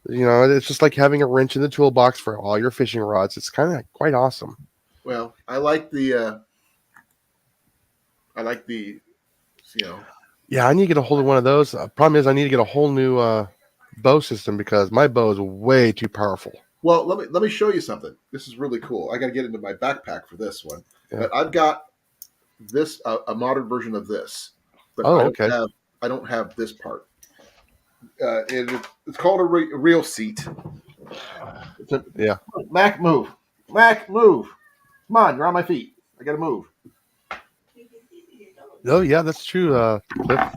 It's just like having a wrench in the toolbox for all your fishing rods. It's kind of quite awesome. Well, I like the Yeah, I need to get a hold of one of those. Problem is, I need to get a whole new bow system because my bow is way too powerful. Well, let me show you something. This is really cool. I got to get into my backpack for this one, Yeah. but I've got this a modern version of this, but Oh, okay. I don't have this part. It's called a reel seat. Yeah. Mac, move. Mac, move. Come on, you're on my feet. I got to move. Oh, yeah, that's true, Cliff.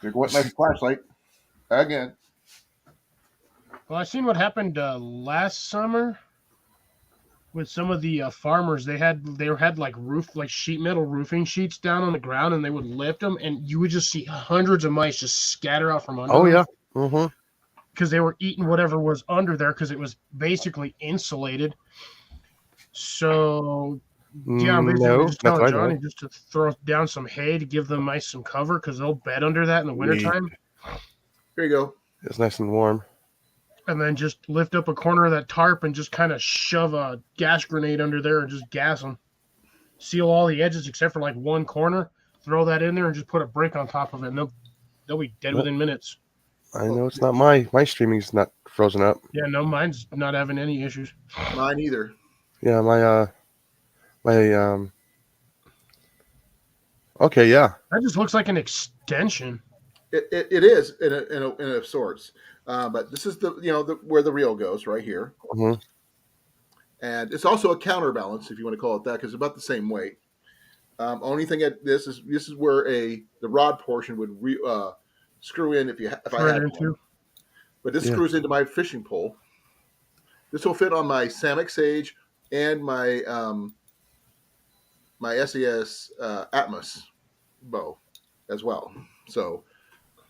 There went my flashlight again. Well, I seen what happened last summer with some of the farmers. They had like sheet metal roofing sheets down on the ground, and they would lift them, and you would just see hundreds of mice just scatter out from under Oh, them. yeah. Mm-hmm. Because they were eating whatever was under there because it was basically insulated. So yeah, I'm basically No, just that's telling what I know. Johnny just to throw down some hay to give the mice some cover because they'll bed under that in the wintertime. Here you go. It's nice and warm. And then just lift up a corner of that tarp and just kind of shove a gas grenade under there and just gas them. Seal all the edges except for like one corner. Throw that in there and just put a brick on top of it. And they'll be dead within minutes. I know it's not my streaming's not frozen up. Yeah, no, mine's not having any issues. Mine either. Yeah, okay, yeah. That just looks like an extension. It is in of sorts, but this is where the reel goes right here, Mm-hmm. and it's also a counterbalance if you want to call it that because it's about the same weight. Only thing this is where the rod portion would screw in if I had one. But this screws into my fishing pole. This will fit on my Samick Sage and my my SES Atmos bow as well. So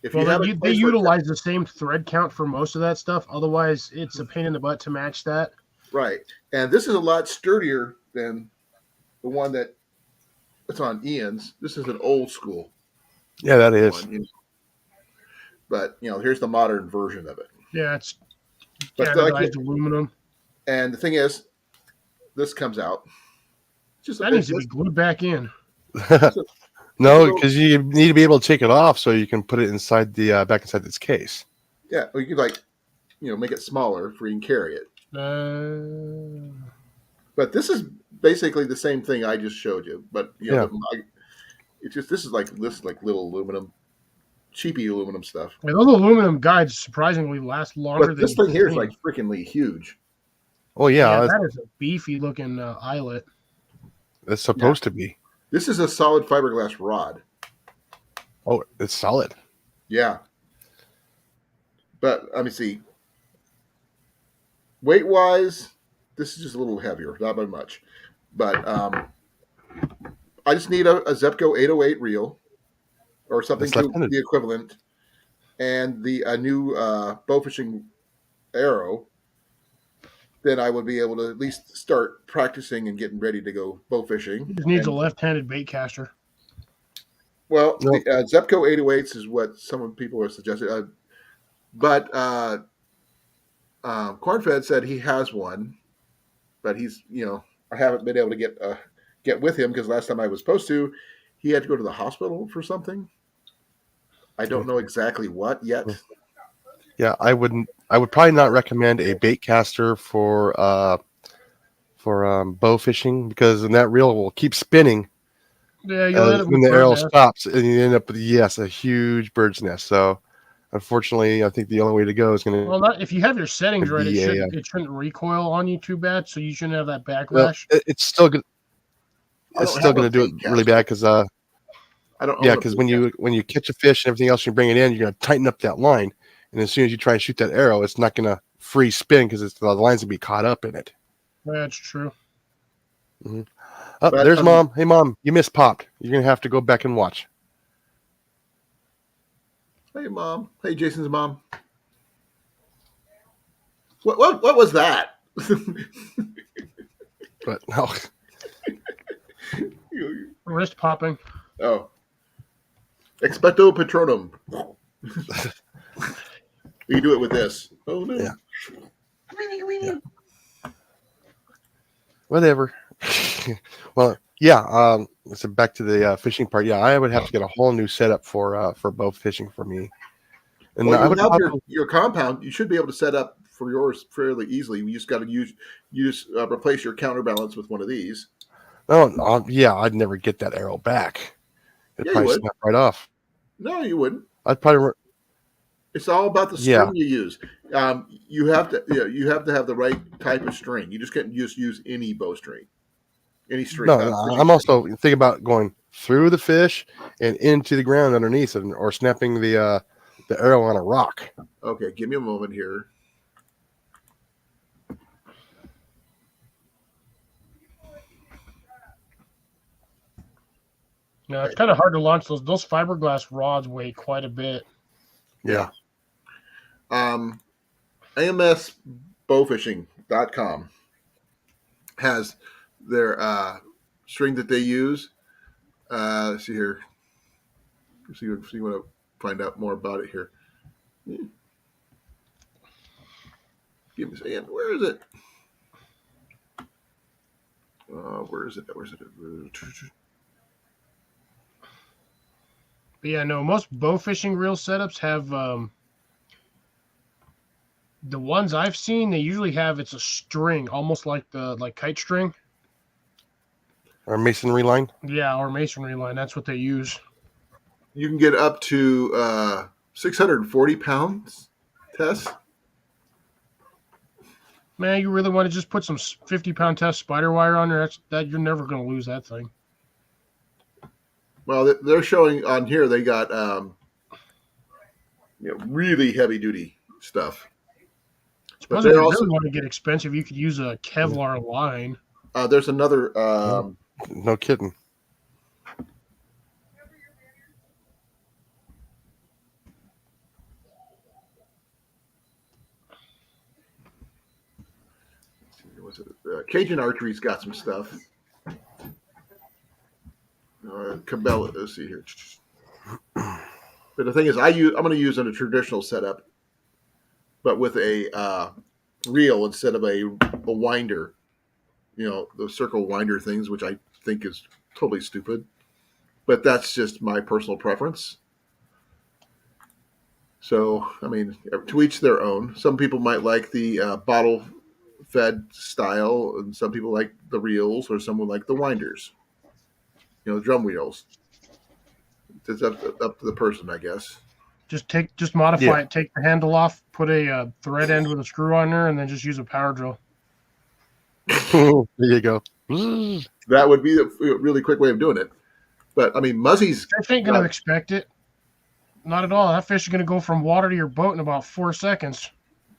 if you have they utilize the same thread count for most of that stuff. Otherwise, it's a pain in the butt to match that. Right, and this is a lot sturdier than the one that's on Ian's. This is an old school. Yeah, that is. One, but here's the modern version of it. Yeah, it's standardized aluminum. And the thing is, this comes out. That needs to be glued back in. No, because you need to be able to take it off so you can put it inside the back inside this case. Yeah, or you could make it smaller for you can carry it. But this is basically the same thing I just showed you. But it's just this is like little aluminum, cheapy aluminum stuff. Yeah, those aluminum guides surprisingly last longer. But this thing here is like freakingly huge. Oh yeah, that is a beefy looking eyelet. It's supposed to be. This is a solid fiberglass rod. Oh, it's solid. Yeah. But let me see. Weight wise, this is just a little heavier, not by much. But I just need a Zepco 808 reel or something to the equivalent, and a new bow fishing arrow. Then I would be able to at least start practicing and getting ready to go bow fishing. He just needs a left-handed bait caster. Well, the Zepco 808s is what some people are suggesting. But Cornfed said he has one, but he's I haven't been able to get with him because last time I was supposed to, he had to go to the hospital for something. I don't know exactly what yet. Yeah, I wouldn't. I would probably not recommend a bait caster for bow fishing, because then that reel will keep spinning Yeah, you'll end up when with the bird arrow nest. stops, and you end up with a huge bird's nest. So, unfortunately, I think the only way to go is going Well, not if you have your settings to right. be It shouldn't recoil on you too bad, so you shouldn't have that backlash. it's still good. I It's don't still have a going to do it bait really caster. bad because I don't yeah, own a because bait caster. when you catch a fish and everything else, you bring it in, you're going to tighten up that line, and as soon as you try and shoot that arrow, it's not going to free spin because the line's going to be caught up in it. That's true. Mm-hmm. Oh, But, there's Mom. Hey, Mom, you missed popped. You're going to have to go back and watch. Hey, Mom. Hey, Jason's mom. What was that? But no, Wrist popping. Oh. Expecto Patronum. You do it with this. Oh, no. Yeah. Whatever. Well, yeah. So back to the fishing part. Yeah, I would have to get a whole new setup for bow fishing for me. And Well, I you would have probably, your compound. You should be able to set up for yours fairly easily. You just got to replace your counterbalance with one of these. yeah, I'd never get that arrow back. It'd Yeah, you probably would. snap right off. No, you wouldn't. I'd probably, It's all about the yeah. string you use. You have to have the right type of string. You just can't just use any bowstring, any string. No, Fishing I'm string. also thinking about going through the fish and into the ground underneath, or snapping the arrow on a rock. Okay, give me a moment here. No, it's kind of hard to launch those. Those fiberglass rods weigh quite a bit. Yeah. AMSbowfishing.com has their string that they use. Let's see here. See if you want to find out more about it here. Give me a second. Where is it? Where is it? Where's it? But yeah, no, most bow fishing reel setups have the ones I've seen. They usually have it's a string, almost like kite string. Or masonry line. Yeah, or masonry line. That's what they use. You can get up to 640 pounds, Tess. Man, you really want to just put some 50-pound test spider wire on there? That you're never going to lose that thing. Well, they're showing on here they got really heavy duty stuff. Suppose if you really want to get expensive, you could use a Kevlar line. There's another. No kidding. Cajun Archery's got some stuff. Cabela, let's see here. But the thing is, I'm going to use a traditional setup, but with a reel instead of a winder. You know, the circle winder things, which I think is totally stupid. But that's just my personal preference. So, I mean, to each their own. Some people might like the bottle-fed style, and some people like the reels, or some would like the winders. You know, drum wheels. It's up to the person, I guess. Just modify it. Take the handle off, put a thread end with a screw on there, and then just use a power drill. There you go. That would be a really quick way of doing it. But I mean, Muzzy's. Fish ain't gonna expect it. Not at all. That fish is gonna go from water to your boat in about 4 seconds.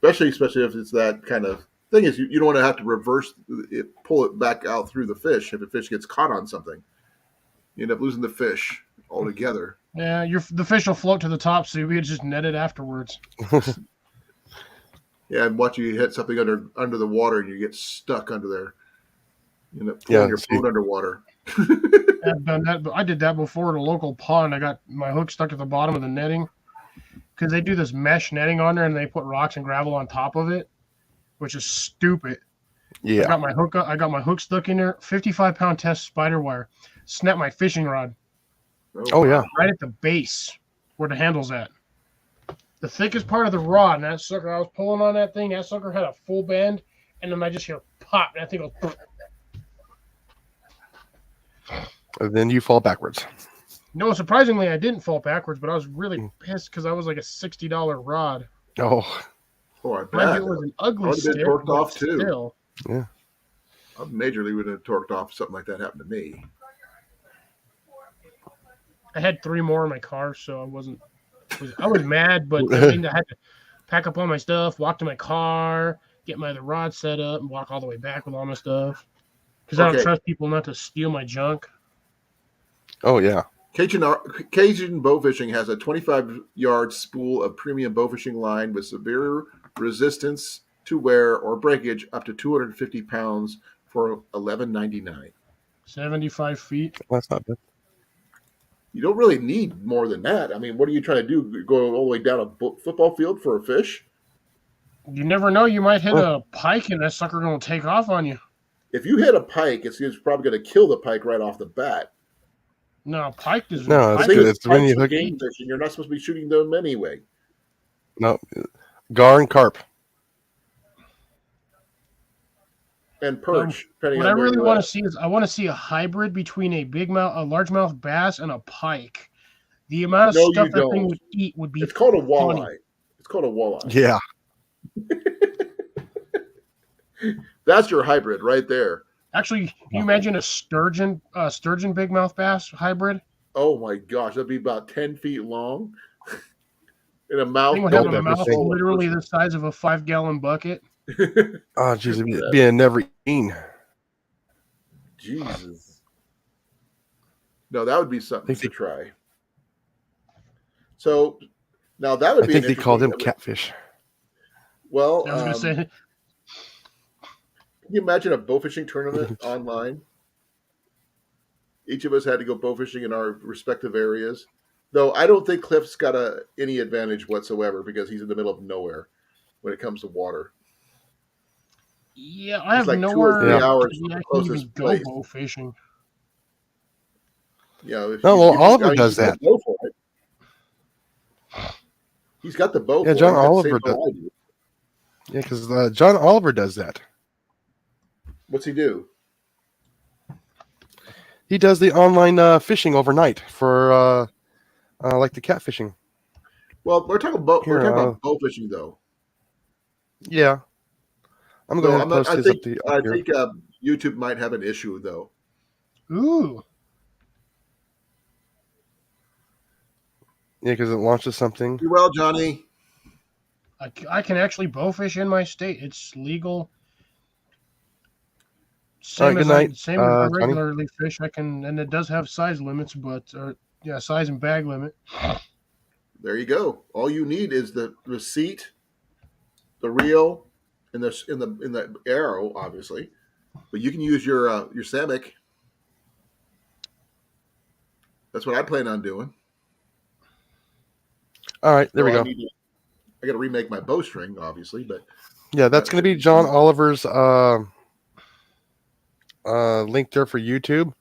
Especially if it's that kind of thing. Is you don't want to have to reverse it, pull it back out through the fish. If a fish gets caught on something, you end up losing the fish altogether. Yeah, the fish will float to the top, so you just net it afterwards. Yeah, and watch you hit something under the water, and you get stuck under there. You end up pulling your boat underwater. I've done that, but I did that before at a local pond. I got my hook stuck at the bottom of the netting because they do this mesh netting on there, and they put rocks and gravel on top of it, which is stupid. Yeah, I got my hook stuck in there. 55-pound test spider wire, snapped my fishing rod. Oh yeah, right at the base. where the handle's at. The thickest part of the rod, and that sucker, I was pulling on that thing, that sucker had a full bend, and then I just hear pop, and that thing goes. And then you fall backwards. No, surprisingly, I didn't fall backwards, but I was really pissed because I was like a $60 rod. Oh, Oh, I Mind bet. you, it was an I ugly would have been stick, torqued but off too. still. yeah. I majorly would have torqued off if something like that happened to me. I had 3 more in my car, so I was mad, but I mean, I had to pack up all my stuff, walk to my car, get my other rod set up, and walk all the way back with all my stuff. Because I don't Okay. trust people not to steal my junk. Oh yeah. Cajun Bow Fishing has a 25-yard spool of premium bow fishing line with severe resistance to wear or breakage up to 250 pounds for $11.99. 75 feet. That's not bad. You don't really need more than that. I mean, what are you trying to do? Go all the way down a football field for a fish? You never know. You might hit a pike, and that sucker going to take off on you. If you hit a pike, it's probably going to kill the pike right off the bat. No, pike is No, pike it's good. is It's when you Pikes are hook. game fishing. You're not supposed to be shooting them anyway. No, gar and carp. And perch, depending What I on where really you're want at. to see is I want to see a hybrid between a largemouth bass, and a pike. The amount of No, stuff you that thing don't. would eat would be. It's called a funny. walleye. It's called a walleye. Yeah. That's your hybrid right there. Actually, can you imagine a sturgeon big mouth bass hybrid? Oh my gosh, that'd be about 10 feet long. In a mouth. Thing would have Gulp a mouth everything. literally the size of a 5-gallon bucket. Oh, jeez, it'd be a never eaten. Jesus. No, that would be something to try. So now that would I be. think they called him interesting- catfish. Well, I was going to say, can you imagine a bow fishing tournament online? Each of us had to go bow fishing in our respective areas. Though I don't think Cliff's got any advantage whatsoever because he's in the middle of nowhere when it comes to water. yeah, I have like 2 or nowhere 3 hours I from the can closest even go place. bow fishing. Yeah. If No, you- well, if Oliver you does got that. the bow for it. He's got the bow. Yeah, for John it. He's got the Oliver same bow does. I do. Yeah, because John Oliver does that. What's he do? He does the online fishing overnight for like the catfishing. Well, we're talking about Here, bow fishing though. Yeah. I'm going to post I his think, up the I up here. think YouTube might have an issue though. Ooh, Yeah, because it launches something. You well, Johnny? I can actually bow fish in my state. It's legal. Same good as night, same as I Johnny. regularly fish. I can, and it does have size limits, size and bag limit. There you go. All you need is the receipt, the reel, and in the arrow, obviously. But you can use your Samick. That's what I plan on doing. All right, there we So go. I got to remake my bowstring, obviously, but Yeah, that's going to be John Oliver's link there for YouTube.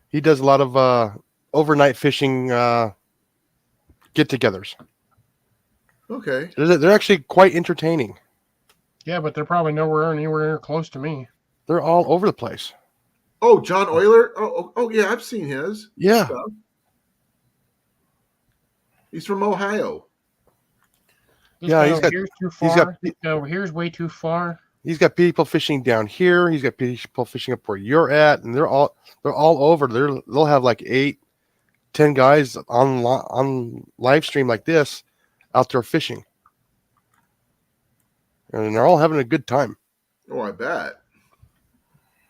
He does a lot of overnight fishing get-togethers. okay. They're actually quite entertaining. Yeah, but they're probably anywhere close to me. They're all over the place. Oh, John Euler. Oh, yeah, I've seen his. Yeah. stuff. He's from Ohio. This Yeah, guy he's over got- here's too he's far. got- This guy over here's way too far. He's got people fishing down here. He's got people fishing up where you're at, and they're all over. They'll have like 8-10 guys on live stream like this out there fishing, and they're all having a good time. Oh, I bet.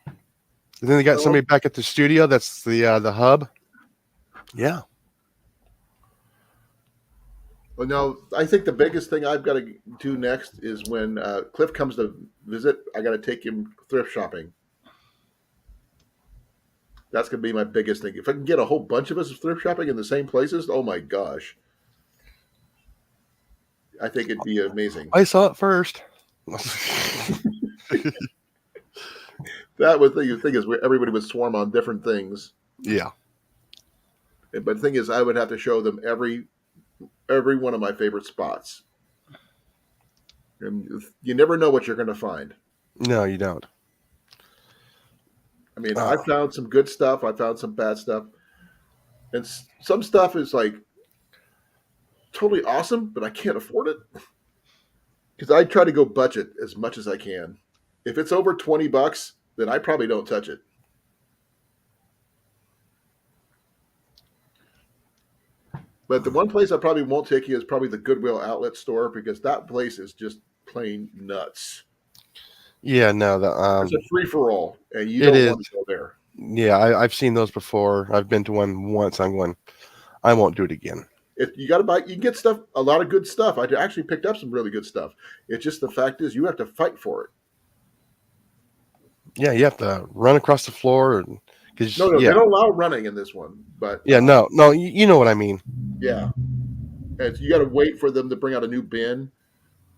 And then they got somebody back at the studio. That's the hub. Yeah. Well, no, I think the biggest thing I've got to do next is when Cliff comes to visit, I got to take him thrift shopping. That's going to be my biggest thing. If I can get a whole bunch of us thrift shopping in the same places, oh my gosh. I think it'd be amazing. I saw it first. That was the thing is where everybody would swarm on different things. Yeah. But the thing is, I would have to show them every every one of my favorite spots. And you never know what you're going to find. No, you don't. I mean, I Oh, found some good stuff. I found some bad stuff. And some stuff is like totally awesome, but I can't afford it. Because I try to go budget as much as I can. If it's over $20, then I probably don't touch it. But the one place I probably won't take you is probably the Goodwill outlet store because that place is just plain nuts. yeah, no, It's a free for all, and you it don't is. want to go there. Yeah, I've seen those before. I've been to one once. I'm going, I won't do it again. If you got to buy, you can get stuff, a lot of good stuff. I actually picked up some really good stuff. It's just the fact is you have to fight for it. Yeah, you have to run across the floor because No, they yeah, don't allow running in this one, but yeah, no, you know what I mean. yeah, and you got to wait for them to bring out a new bin,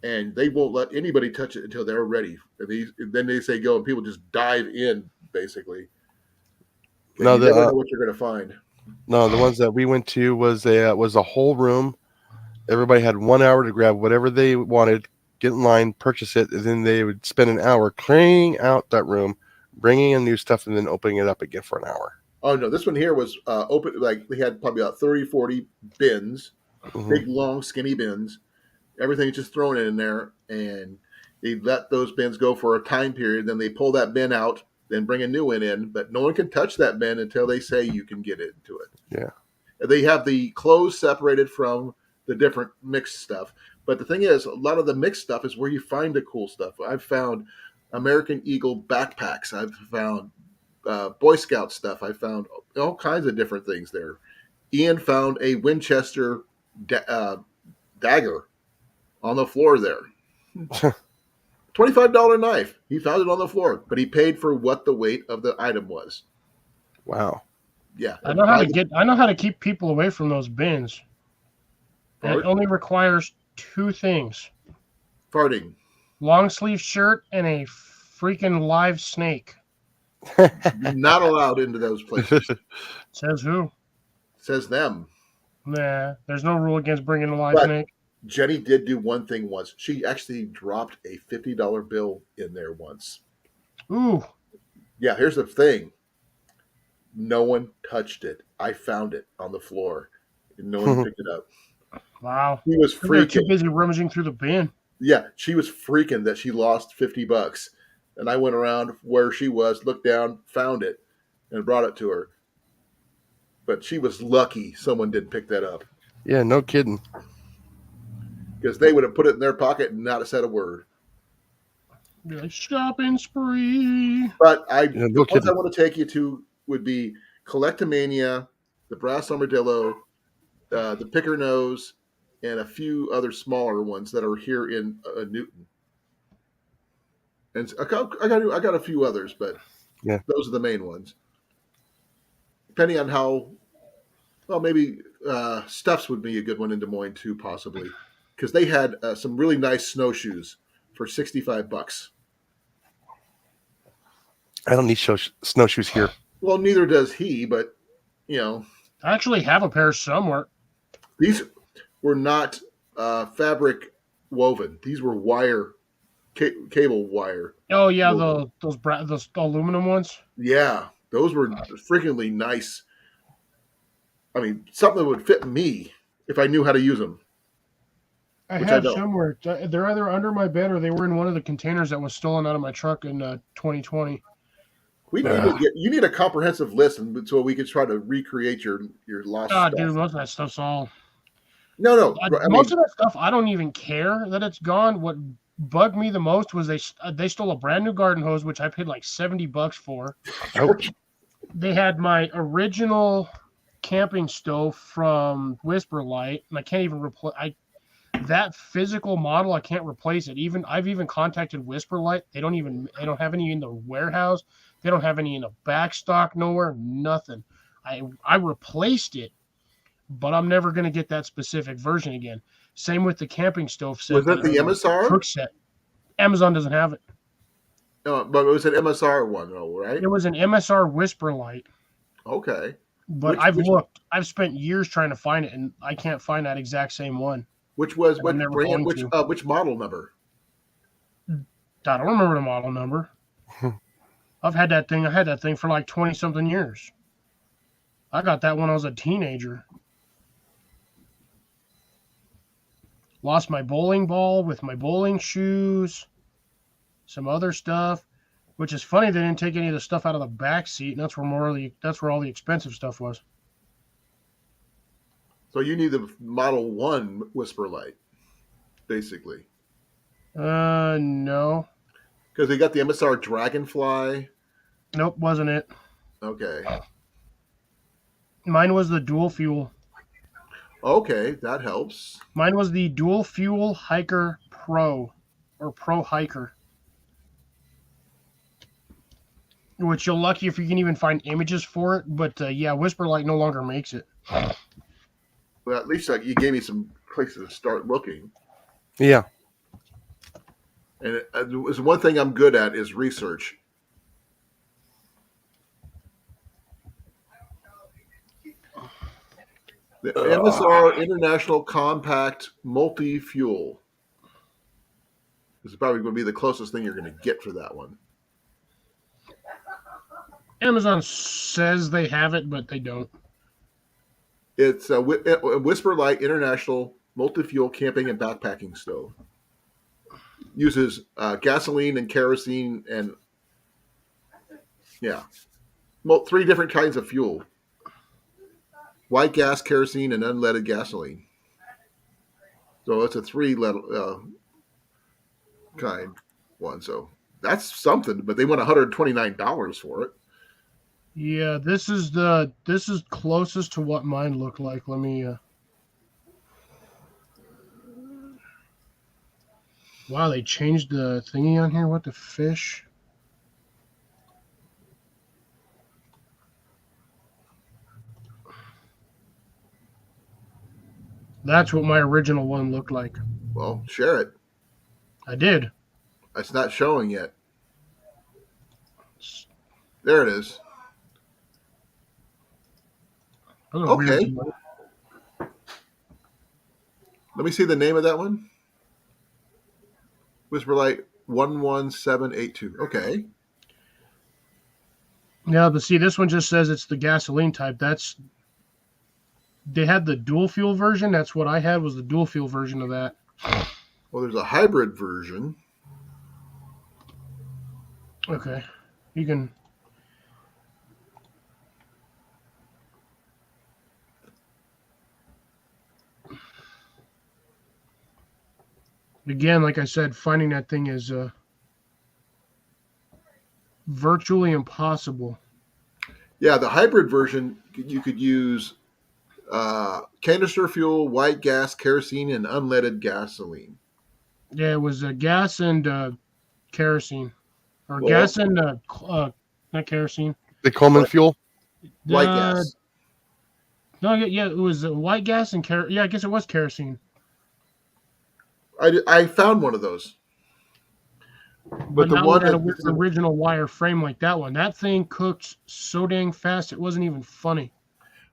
and they won't let anybody touch it until they're ready. And then they say go, and people just dive in basically. And No, you never know what you're going to find. the ones that we went to was a whole room. Everybody had 1 hour to grab whatever they wanted, get in line, purchase it, and then they would spend an hour cleaning out that room, bringing in new stuff, and then opening it up again for an hour. Oh no, this one here was open. Like we had probably about 30, 40 bins, big, long, skinny bins. Everything's just thrown in there, and they let those bins go for a time period. Then they pull that bin out, then bring a new one in. But no one can touch that bin until they say you can get into it. Yeah. They have the clothes separated from the different mixed stuff. But the thing is, a lot of the mixed stuff is where you find the cool stuff. I've found American Eagle backpacks. I've found Boy Scout stuff. I found all kinds of different things there. Ian found a Winchester dagger on the floor there. $25 knife. He found it on the floor, but he paid for what the weight of the item was. Wow. Yeah. I know how to keep people away from those bins. And it only requires two things. Farting. Long sleeve shirt and a freaking live snake. You're not allowed into those places. Says who? Says them. Nah, there's no rule against bringing a live But snake. Jenny did do one thing once. She actually dropped a $50 bill in there once. Ooh. Yeah, here's the thing. No one touched it. I found it on the floor. And no one picked it up. Wow. He was They're too freaking. busy rummaging through the bin. Yeah, she was freaking that she lost $50. And I went around where she was, looked down, found it, and brought it to her. But she was lucky someone didn't pick that up. Yeah, no kidding. Because they would have put it in their pocket and not have said a word. Be like, shopping spree. But no the ones kidding. I want to take you to would be Collectomania, the Brass Armadillo, the Picker Nose, and a few other smaller ones that are here in Newton. And I got a few others, but Yeah. those are the main ones. Depending on how, well, maybe Stuffs would be a good one in Des Moines too, possibly, because they had some really nice snowshoes for $65. I don't need snowshoes here. Well, neither does he, but you know, I actually have a pair somewhere. these were not fabric woven. These were wire, cable wire. Oh yeah, woven. those aluminum ones. Yeah, those were freakingly nice. I mean, something that would fit me if I knew how to use them. I Which have I don't. somewhere. They're either under my bed or they were in one of the containers that was stolen out of my truck in 2020. You need a comprehensive list, and so we could try to recreate your lost stuff. Dude, most of that stuff's all. No. Most of that stuff, I don't even care that it's gone. What bugged me the most was they stole a brand new garden hose, which I paid like $70 for. Ouch. They had my original camping stove from Whisper Light, and I can't even replace. That physical model, I can't replace it. I've even contacted Whisper Light. They don't have any in the warehouse. They don't have any in the back stock nowhere. Nothing. I replaced it, but I'm never going to get that specific version again. Same with the camping stove set. Was that the MSR? Cook set. Amazon doesn't have it. No, but it was an MSR one, though, right? It was an MSR Whisper Light. Okay. But Which I've which looked. I've spent years trying to find it, and I can't find that exact same one. which was And I'm which never brand? going to. Which model number? I don't remember the model number. I've had that thing. I had that thing for like 20 something years. I got that when I was a teenager. Lost my bowling ball with my bowling shoes, some other stuff. Which is funny, they didn't take any of the stuff out of the back seat, and that's where all the expensive stuff was. So you need the Model 1 Whisper Light, basically. No. Because they got the MSR Dragonfly. Nope, wasn't it. Okay. Mine was the dual fuel. Okay, that helps. Mine was the dual fuel Hiker Pro, or Pro Hiker. Which you're lucky if you can even find images for it. But yeah, Whisperlight no longer makes it. Well, at least you gave me some places to start looking. Yeah. And it was one thing I'm good at is research. The MSR International Compact Multi-Fuel. This is probably going to be the closest thing you're going to get for that one. Amazon says they have it, but they don't. It's a Whisper Light International Multi-Fuel Camping and Backpacking Stove. Uses gasoline and kerosene and, yeah, 3 different kinds of fuel. White gas, kerosene, and unleaded gasoline. So it's a 3 kind one. So that's something, but they want $129 for it. Yeah, this is closest to what mine looked like. Let me. Wow, they changed the thingy on here. What the fish? That's what my original one looked like. Well, share it. I did. It's not showing yet. There it is. Those are Okay. weird. Let me see the name of that one. Whisperlight 11782. Okay. Yeah, but see, this one just says it's the gasoline type. They had the dual fuel version. That's what I had, was the dual fuel version of that. Well, there's a hybrid version. Okay. You can. Again, like I said, finding that thing is virtually impossible. Yeah, the hybrid version, you could use canister fuel, white gas, kerosene, and unleaded gasoline. Yeah, it was gas and kerosene. Or Well, gas and, not kerosene. The Coleman fuel. White gas. No, yeah, it was white gas and kerosene. Yeah, I guess it was kerosene. I found one of those. But the not one with that original wire frame like that one. That thing cooked so dang fast, it wasn't even funny.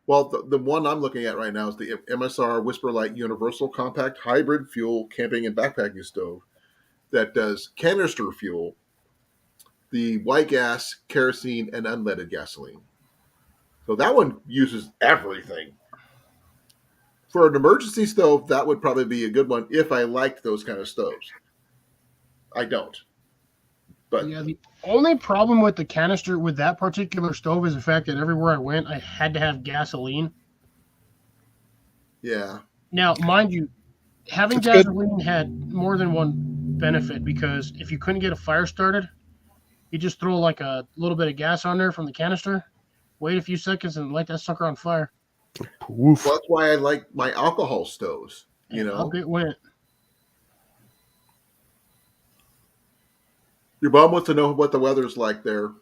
Well, the one I'm looking at right now is the MSR Whisperlight Universal Compact Hybrid Fuel Camping and Backpacking Stove that does canister fuel, the white gas, kerosene, and unleaded gasoline. So that one uses everything. For an emergency stove, that would probably be a good one if I liked those kind of stoves. I don't. But yeah, the only problem with the canister with that particular stove is the fact that everywhere I went, I had to have gasoline. yeah. Now, mind you, having That's gasoline had more than one benefit, because if you couldn't get a fire started, you just throw like a little bit of gas on there from the canister, wait a few seconds, and light that sucker on fire. Woof. Well, that's why I like my alcohol stoves, you know. Up it went. Your mom wants to know what the weather's like there.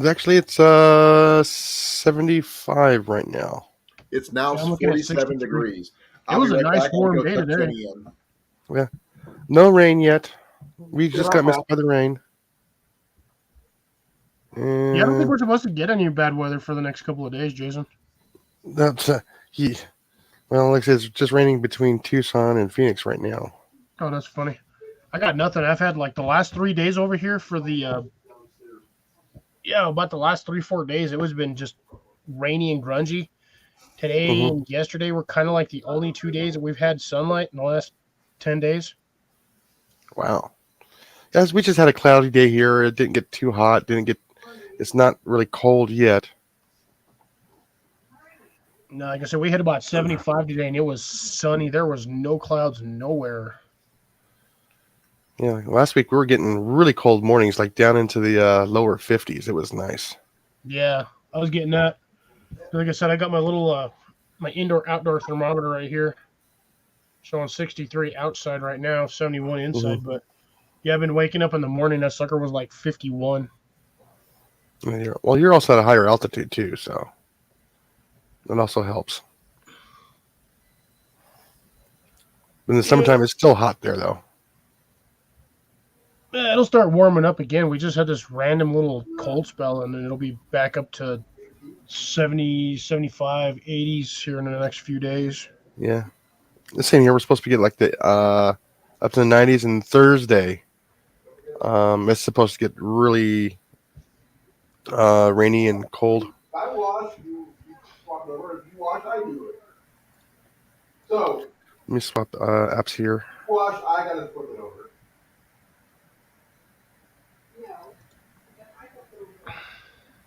Actually, it's 75 right now. It's now Yeah, I'm looking at 47 63. degrees. It was a nice back and warm go day tuck today. Jenny in. No rain yet. We just got off, missed Ralph. by the rain. Yeah, I don't think we're supposed to get any bad weather for the next couple of days, Jason. That's he. Well, like I said, it's just raining between Tucson and Phoenix right now. Oh, that's funny. I got nothing. I've had like the last 3 days over here for the about the last 3 4 days. It was been just rainy and grungy. Today Hmm. and yesterday were kind of like the only 2 days that we've had sunlight in the last 10 days. Wow. Yes, we just had a cloudy day here. It didn't get too hot. Didn't get. It's not really cold yet. No, like I said, we hit about 75 today, and it was sunny. There was no clouds nowhere. Yeah, last week we were getting really cold mornings, like down into the lower 50s. It was nice. Yeah, I was getting that. Like I said, I got my little my indoor outdoor thermometer right here, showing 63 outside right now, 71 Hmm. inside. But yeah, I've been waking up in the morning. That sucker was like 51. Well, you're also at a higher altitude too, so that also helps. In the Yeah, summertime, it's still hot there, though. it'll start warming up again. We just had this random little cold spell, and then it'll be back up to 70, 75, 80s here in the next few days. Yeah, the same here. We're supposed to get like the up to the 90s, and Thursday, it's supposed to get really rainy and cold. I wash, you swap it over. If you wash, I do it. So, Let me swap apps here. wash, I gotta flip it over.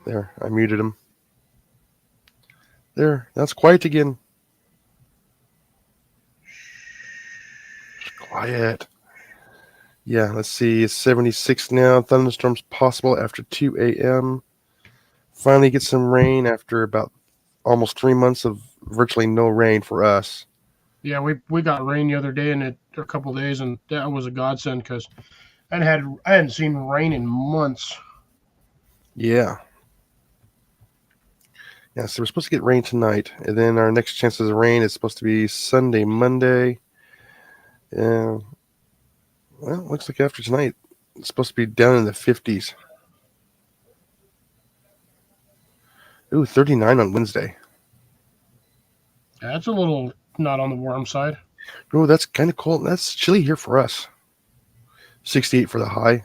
There, I muted him. There, that's quiet again. Quiet. Yeah, let's see. It's 76 now. Thunderstorms possible after 2 a.m. Finally get some rain after about almost 3 months of virtually no rain for us. Yeah, we got rain the other day and a couple of days, and that was a godsend because I hadn't seen rain in months. Yeah. Yeah, so we're supposed to get rain tonight, and then our next chances of rain is supposed to be Sunday, Monday. Yeah. Well, looks like after tonight, it's supposed to be down in the 50s. Ooh, 39 on Wednesday. That's a little not on the warm side. Ooh, that's kind of cold. That's chilly here for us. 68 for the high.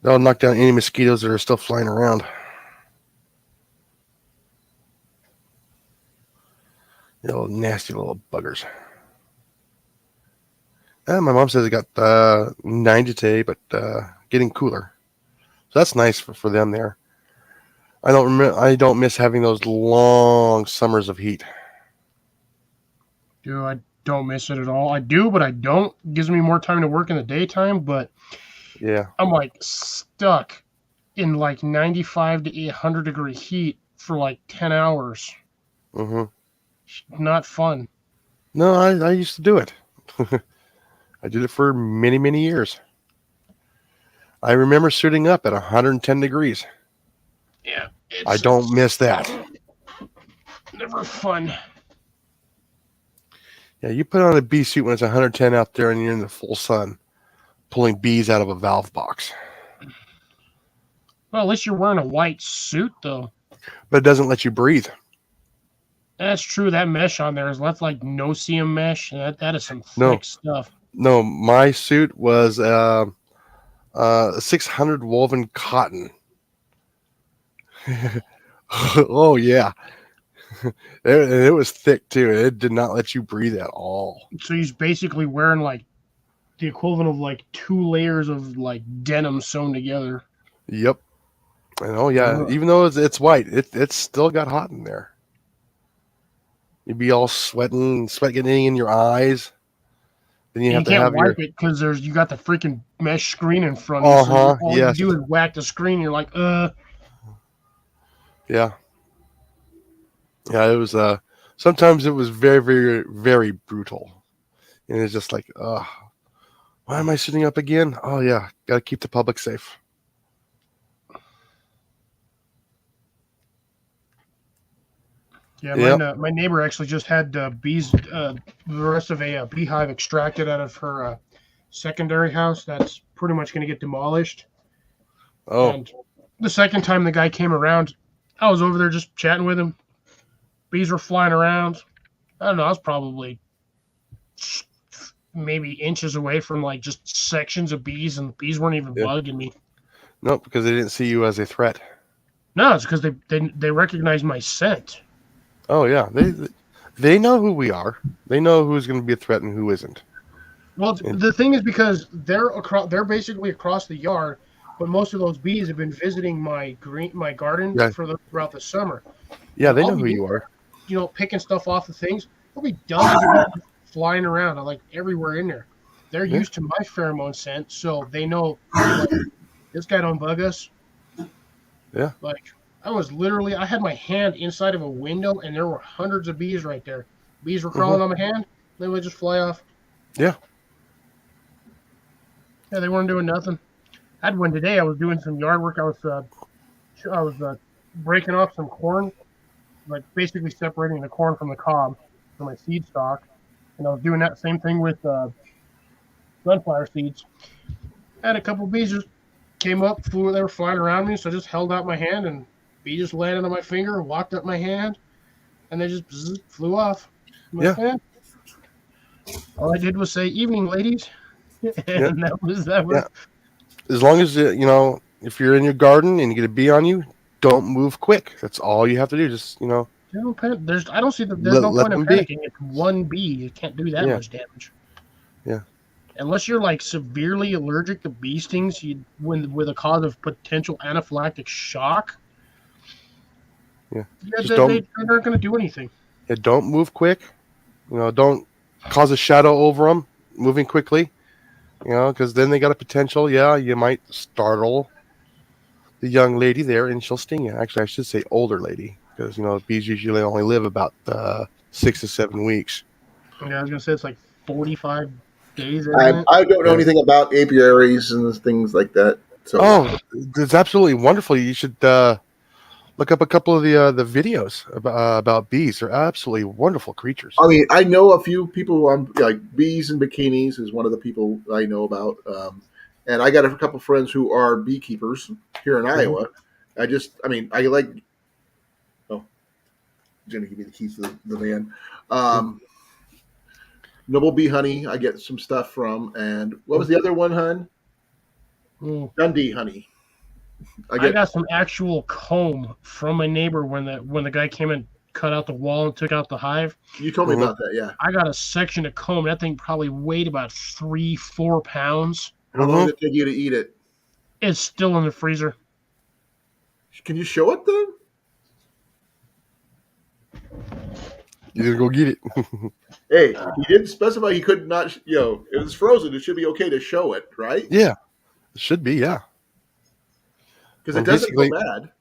That'll knock down any mosquitoes that are still flying around. You little nasty little buggers. My mom says it got 90 today, but getting cooler. So that's nice for them there. I don't miss having those long summers of heat. Dude, I don't miss it at all. I do, but I don't. It gives me more time to work in the daytime, but Yeah. I'm like stuck in like 95 to 100 degree heat for like 10 hours. Hmm. Not fun. No, I used to do it. I did it for many, many years. I remember suiting up at 110 degrees. Yeah, I it's don't miss that. never fun. Yeah, you put on a bee suit when it's 110 out there and you're in the full sun, pulling bees out of a valve box. Well, at least you're wearing a white suit, though. But it doesn't let you breathe. That's true. That mesh on there is left like no-seam mesh. That is some No, thick stuff. no, my suit was 600 woven cotton. Oh yeah, it was thick too. It did not let you breathe at all. So he's basically wearing like the equivalent of like 2 layers of like denim sewn together. Yep. And oh yeah, Ugh. even though it's white, it's still got hot in there. You'd be all sweating, sweat getting in your eyes. Then you And have you to can't have your wipe it because you got the freaking mesh screen in front of you. So all you yes, do is whack the screen. You're like, yeah, yeah. It was sometimes it was very, very, very brutal, and it's just like, why am I sitting up again? Oh yeah, got to keep the public safe. Yeah, Yep. my neighbor actually just had bees, the rest of a beehive extracted out of her secondary house. That's pretty much going to get demolished. Oh, And the second time the guy came around, I was over there just chatting with him. Bees were flying around. I don't know. I was probably maybe inches away from like just sections of bees, and the bees weren't even Yeah. bugging me. Nope, because they didn't see you as a threat. No, it's because they recognize my scent. Oh yeah, they know who we are. They know who's going to be a threat and who isn't. Well, the thing is because they're basically across the yard, but most of those bees have been visiting my garden Yeah. throughout the summer. Yeah, And they I'll know who be, you are. picking stuff off of things. There'll be dozens of bees flying around, like everywhere in there. They're Yeah. used to my pheromone scent, so they know like, this guy don't bug us. Yeah. Like I had my hand inside of a window, and there were hundreds of bees right there. Bees were crawling on my hand. They would just fly off. Yeah. Yeah, they weren't doing nothing. I had one today. I was doing some yard work. I was breaking off some corn, like basically separating the corn from the cob for my seed stock, and I was doing that same thing with sunflower seeds. I had a couple bees just came up, flew. They were flying around me, so I just held out my hand, and bee just landed on my finger and walked up my hand, and they just flew off. Yeah. All I did was say "evening, ladies," and Yeah. that was that. Yeah. As long as if you're in your garden and you get a bee on you, don't move quick. That's all you have to do. Just I don't see there's Let- no let point in them be. panicking. It's one bee. You can't do that Yeah. much damage. Yeah. Unless you're like severely allergic to bee stings, with a cause of potential anaphylactic shock. Yeah. Yeah, Just they aren't going to do anything. yeah, don't move quick. Don't cause a shadow over them. Moving quickly. Because then they got a potential. Yeah, you might startle the young lady there, and she'll sting you. Actually, I should say older lady, because bees usually only live about 6 to 7 weeks. Yeah, I was going to say it's like 45 days, isn't it? I don't know Yeah. anything about apiaries and things like that. So Oh, it's absolutely wonderful. You should look up a couple of the videos about bees. They're absolutely wonderful creatures. I mean, I know a few people on like bees and bikinis is one of the people I know about, and I got a couple friends who are beekeepers here in Iowa. I like. Oh, Jenny, give me the keys to the van. Noble Bee Honey, I get some stuff from, and what was the other one, hun? Mm. Dundee Honey. I got some actual comb from my neighbor when the guy came and cut out the wall and took out the hive. You told me about that, yeah. I got a section of comb. That thing probably weighed about 3-4 pounds. How long did it take you to eat it? It's still in the freezer. Can you show it then? You just go get it. Hey, he didn't specify he could not. If it's frozen, it should be okay to show it, right? Yeah, it should be. Yeah, because it doesn't go bad.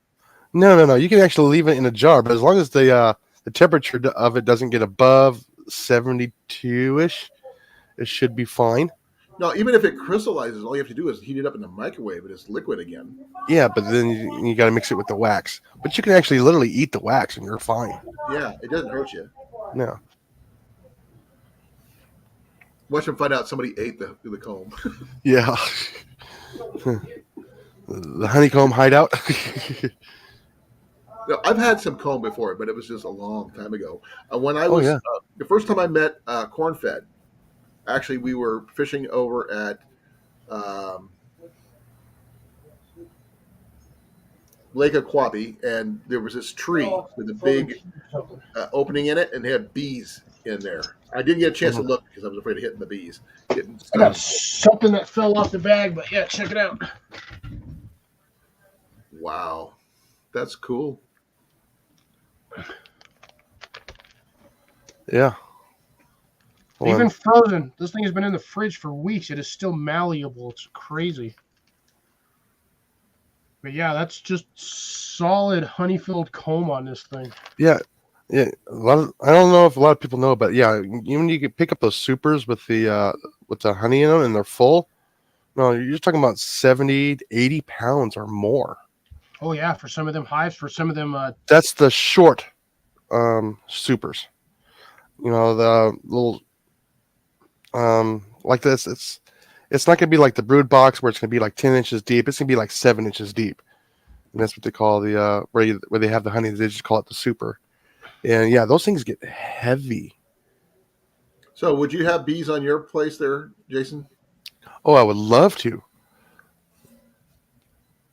No. You can actually leave it in a jar, but as long as the temperature of it doesn't get above 72-ish, it should be fine. No, even if it crystallizes, all you have to do is heat it up in the microwave and it's liquid again. Yeah, but then you got to mix it with the wax. But you can actually literally eat the wax and you're fine. Yeah, it doesn't hurt you. No. Watch them find out somebody ate the comb. Yeah. The honeycomb hideout. No, I've had some comb before, but it was just a long time ago. When I was the first time I met Cornfed, actually we were fishing over at Lake Aquabi, and there was this tree with a big opening in it, and they had bees in there. I didn't get a chance to look because I was afraid of hitting the bees. I got something that fell off the bag, but yeah, check it out. Wow, that's cool. Yeah. Well, even frozen, this thing has been in the fridge for weeks. It is still malleable. It's crazy. But yeah, that's just solid honey-filled comb on this thing. Yeah. I don't know if a lot of people know, but yeah, even you can pick up those supers with the honey in them and they're full. No, you're just talking about 70 to 80 pounds or more. Oh yeah, for some of them hives, for some of them. That's the short supers. The little like this. It's not gonna be like the brood box where it's gonna be like 10 inches deep. It's gonna be like 7 inches deep. And that's what they call the where they have the honey. They just call it the super. And yeah, those things get heavy. So, would you have bees on your place there, Jason? Oh, I would love to.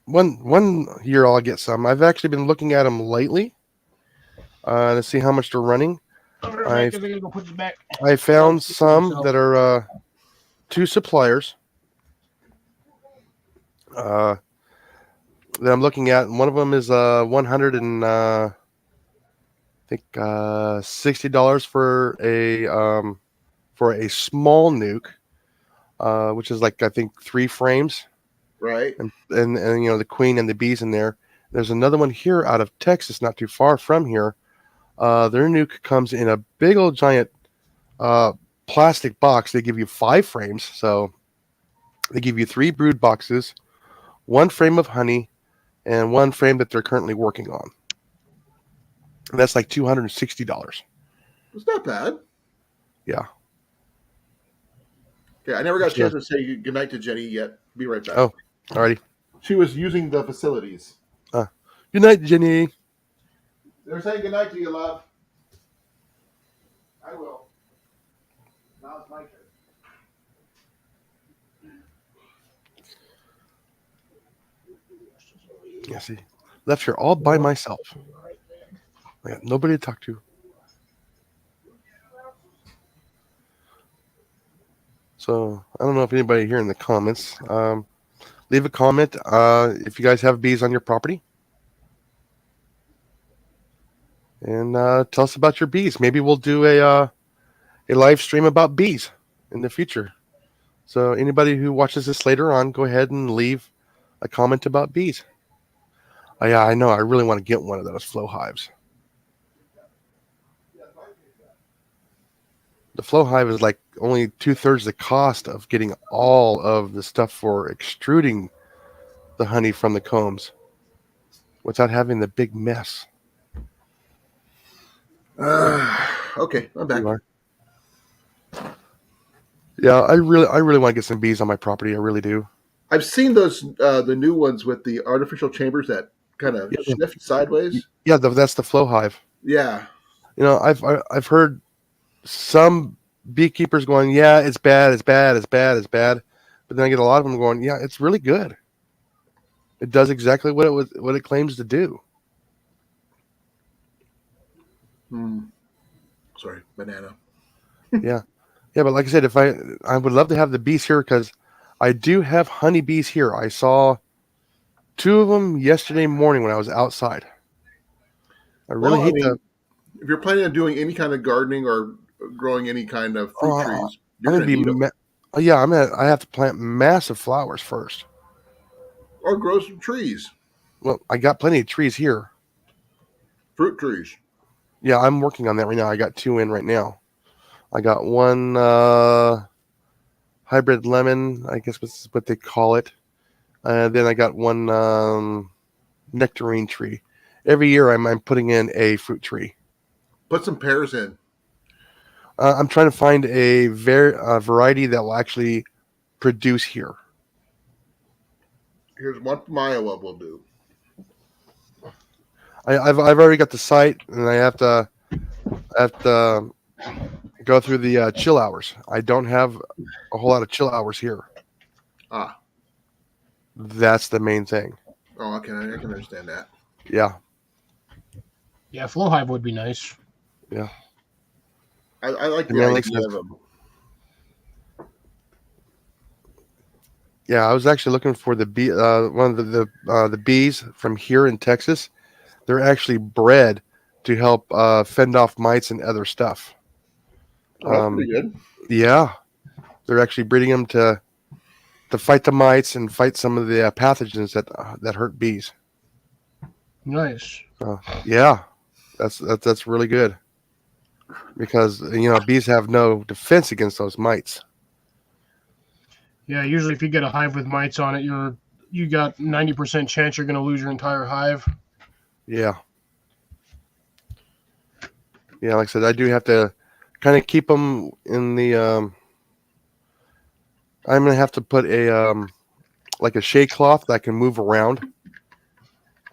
One year I'll get some. I've actually been looking at them lately to see how much they're running. I'll be right I back 'cause I gotta go put this back. I found I'll speak for some myself. that are 2 suppliers that I'm looking at, and one of them is 100 and I think $60 for a small nuke, which is like I think 3 frames, Right. and you know the queen and the bees in there. There's another one here out of Texas, not too far from here. Their nuke comes in a big old giant plastic box. They give you 5 frames, so they give you 3 brood boxes, 1 frame of honey, and 1 frame that they're currently working on. And that's like $260. It's not bad. Yeah. Okay, I never got a Sure. chance to say goodnight to Jenny yet. Be right back. Oh, alrighty. She was using the facilities. Good night, Jenny. They're saying goodnight to you, love. I will. Now it's my turn. Yeah, see, left here all by myself. I got nobody to talk to. So I don't know if anybody here in the comments. Leave a comment if you guys have bees on your property, and tell us about your bees. Maybe we'll do a live stream about bees in the future. So anybody who watches this later on, go ahead and leave a comment about bees. Oh, yeah, I know. I really want to get one of those flow hives. The flow hive is like only 2/3 the cost of getting all of the stuff for extruding the honey from the combs without having the big mess. Okay, I'm back. You are. Yeah, I really want to get some bees on my property. I really do. I've seen those the new ones with the artificial chambers that kind of Yeah. shift sideways. Yeah, that's the flow hive. Yeah. You know, I've heard some beekeepers going, yeah, it's bad, it's bad, it's bad, it's bad. But then I get a lot of them going, yeah, it's really good. It does exactly what it claims to do. Sorry, banana. Yeah, but like I said, I would love to have the bees here because I do have honeybees here. I saw 2 of them yesterday morning when I was outside. I really hate to. If you're planning on doing any kind of gardening or growing any kind of fruit trees, you're I'm going to need them. Oh yeah, I have to plant massive flowers first. Or grow some trees, Well, I got plenty of trees here. fruit trees. Yeah, I'm working on that right now. I got 2 in right now. I got one hybrid lemon, I guess that's what they call it. Then I got one nectarine tree. Every year I'm putting in a fruit tree. Put some pears in. I'm trying to find a variety that will actually produce here. Here's one from Iowa will do. I've already got the site, and I have to go through the chill hours. I don't have a whole lot of chill hours here. Ah. That's the main thing. Oh, okay. I can understand that. Yeah. Yeah, flow hive would be nice. Yeah. I like the Yeah, idea of them. Yeah, I was actually looking for the bee. One of the bees from here in Texas. They're actually bred to help fend off mites and other stuff. Oh, that's pretty good. Yeah, they're actually breeding them to fight the mites and fight some of the pathogens that hurt bees. Nice. Yeah, that's really good because bees have no defense against those mites. Yeah, usually if you get a hive with mites on it, you got 90% chance you're going to lose your entire hive. Yeah. Yeah, like I said, I do have to kind of keep them in the. I'm gonna have to put a like a shade cloth that can move around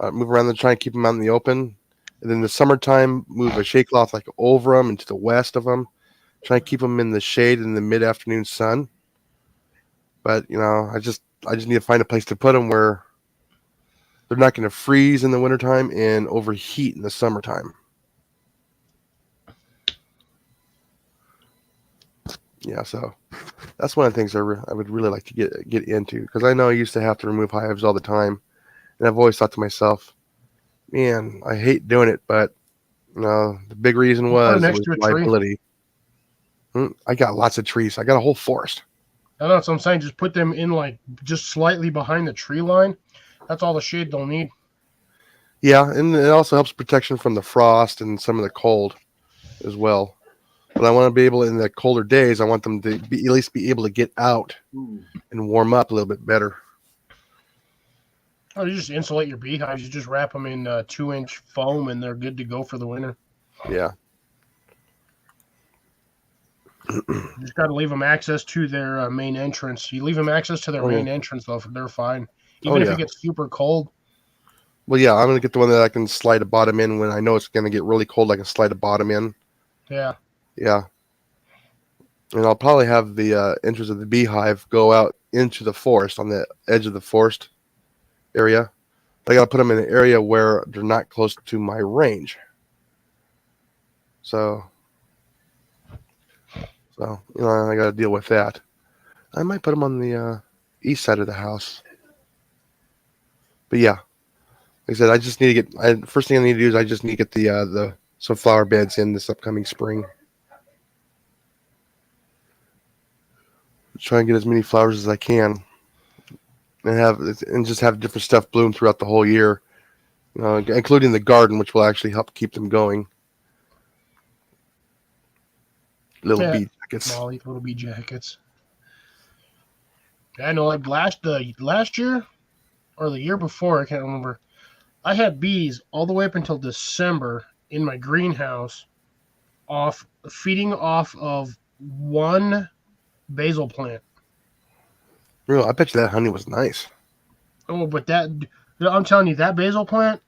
Move around and try and keep them out in the open. And then the summertime, move a shade cloth like over them and to the west of them. Try and keep them in the shade in the mid-afternoon sun. But I just need to find a place to put them where they're not going to freeze in the wintertime and overheat in the summertime. Yeah, so that's one of the things I would really like to get into, because I know I used to have to remove hives all the time, and I've always thought to myself, man, I hate doing it, but the big reason Put it was it next was to a tree. liability. I got lots of trees. I got a whole forest. I know, that's what I'm saying. Just put them in like just slightly behind the tree line. That's all the shade they'll need. Yeah, and it also helps protection from the frost and some of the cold as well. But I want to be able, in the colder days, I want them to at least be able to get out Ooh. and warm up a little bit better. Oh, you just insulate your beehives. You just wrap them in 2-inch foam, and they're good to go for the winter. Yeah. You just got to leave them access to their main entrance. You leave them access to their Oh, main yeah. entrance, though, they're fine. Oh, Even if yeah. it gets super cold. Well, yeah, I'm going to get the one that I can slide a bottom in when I know it's going to get really cold. I can slide a bottom in. Yeah. Yeah. And I'll probably have the entrance of the beehive go out into the forest, on the edge of the forest area. I got to put them in an area where they're not close to my range. So I got to deal with that. I might put them on the east side of the house. But yeah, like I said, I just need to get. First thing I need to do is I just need to get the some flower beds in this upcoming spring. Try and get as many flowers as I can, and just have different stuff bloom throughout the whole year, including the garden, which will actually help keep them going. Little Yeah. bee jackets. Molly, little bee jackets. I know, like last year or the year before, I can't remember. I had bees all the way up until December in my greenhouse, feeding off of one basil plant. Real, I bet you that honey was nice. Oh, but I'm telling you, that basil plant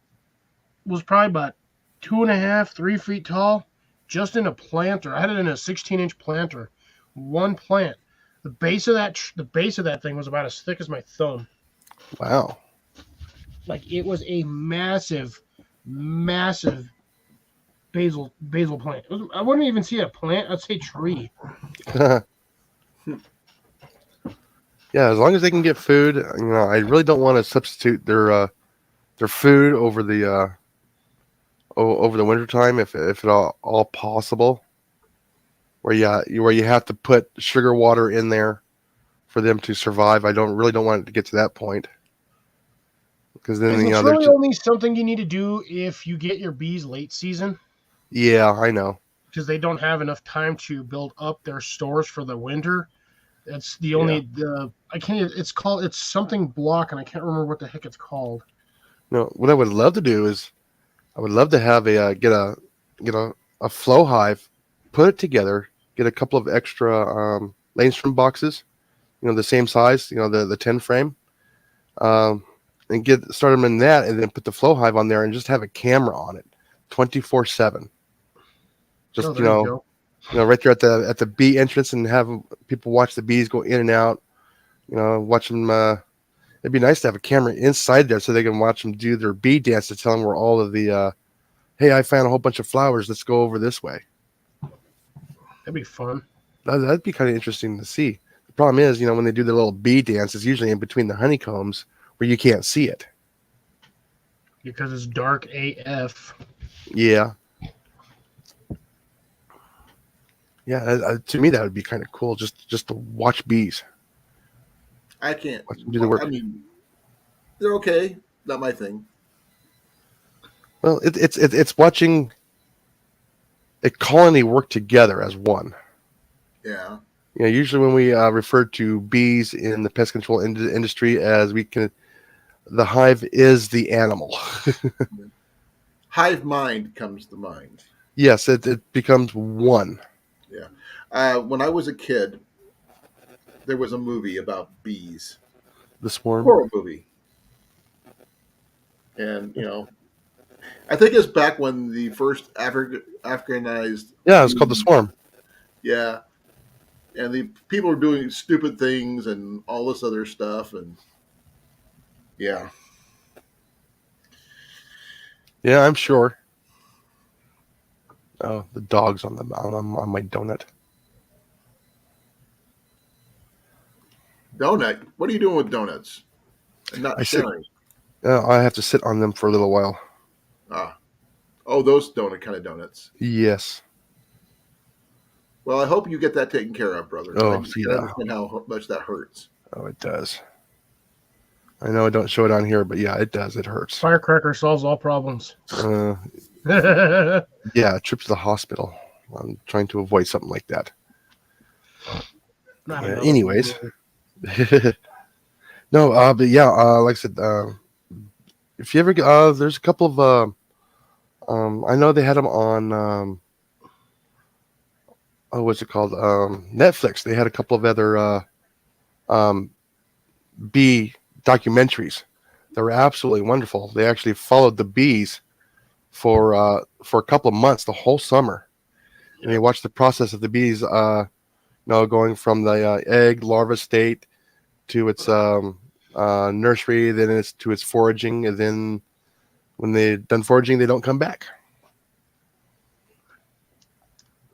was probably about 2.5, 3 feet tall, just in a planter. I had it in a 16-inch planter, one plant. The base of that thing was about as thick as my thumb. Wow. Like, it was a massive, massive basil plant. I wouldn't even see a plant. I'd say tree. Yeah, as long as they can get food, I really don't want to substitute their food over the wintertime, if at all possible. Where you have to put sugar water in there for them to survive. I don't want it to get to that point, because then It's there's really just, only something you need to do if you get your bees late season, yeah, I know. because they don't have enough time to build up their stores for the winter. That's the Yeah. only I can't. It's something block, and I can't remember what the heck it's called. No, what I would love to do is I would love to have get a flow hive, put it together, get a couple of extra Lane boxes, the same size, the 10 frame, and start them in that, and then put the flow hive on there and just have a camera on it 24/7. Just, There you go. right there at the bee entrance, and have people watch the bees go in and out, watch them. It'd be nice to have a camera inside there so they can watch them do their bee dance, to tell them where all of the, hey, I found a whole bunch of flowers. Let's go over this way. That'd be fun. That'd be kind of interesting to see. The problem is, when they do the little bee dance, it's usually in between the honeycombs where you can't see it. Because it's dark AF. Yeah. Yeah, to me that would be kind of cool, just to watch bees. I can't. Watch them do the work. I mean, they're okay. Not my thing. Well, it's watching a colony work together as one. Yeah. Usually when we refer to bees in the pest control industry, the hive is the animal. Hive mind comes to mind. Yes, it becomes one. Yeah. When I was a kid, there was a movie about bees. The swarm. Horror movie. And I think it's back when the first Africanized Yeah, it's called the Swarm. yeah, and the people were doing stupid things and all this other stuff, and yeah. Yeah, I'm sure. Oh, the dog's on my donut. Donut. What are you doing with donuts? And not I sit. sharing. I have to sit on them for a little while. Ah, oh, those donut kind of donuts. Yes. Well, I hope you get that taken care of, brother. Oh, I see can that. understand how much that hurts. Oh, it does. I know I don't show it on here, but yeah, it does. It hurts. Firecracker solves all problems. Yeah, a trip to the hospital. I'm trying to avoid something like that. Not another Anyways. one. No, but yeah, like I said, if you ever, there's a couple of, I know they had them on, what's it called? Netflix. They had a couple of other bee documentaries that were absolutely wonderful. They actually followed the bees for a couple of months, the whole summer, and they watched the process of the bees, going from the egg larva state to its nursery, then it's to its foraging, and then when they're done foraging, they don't come back.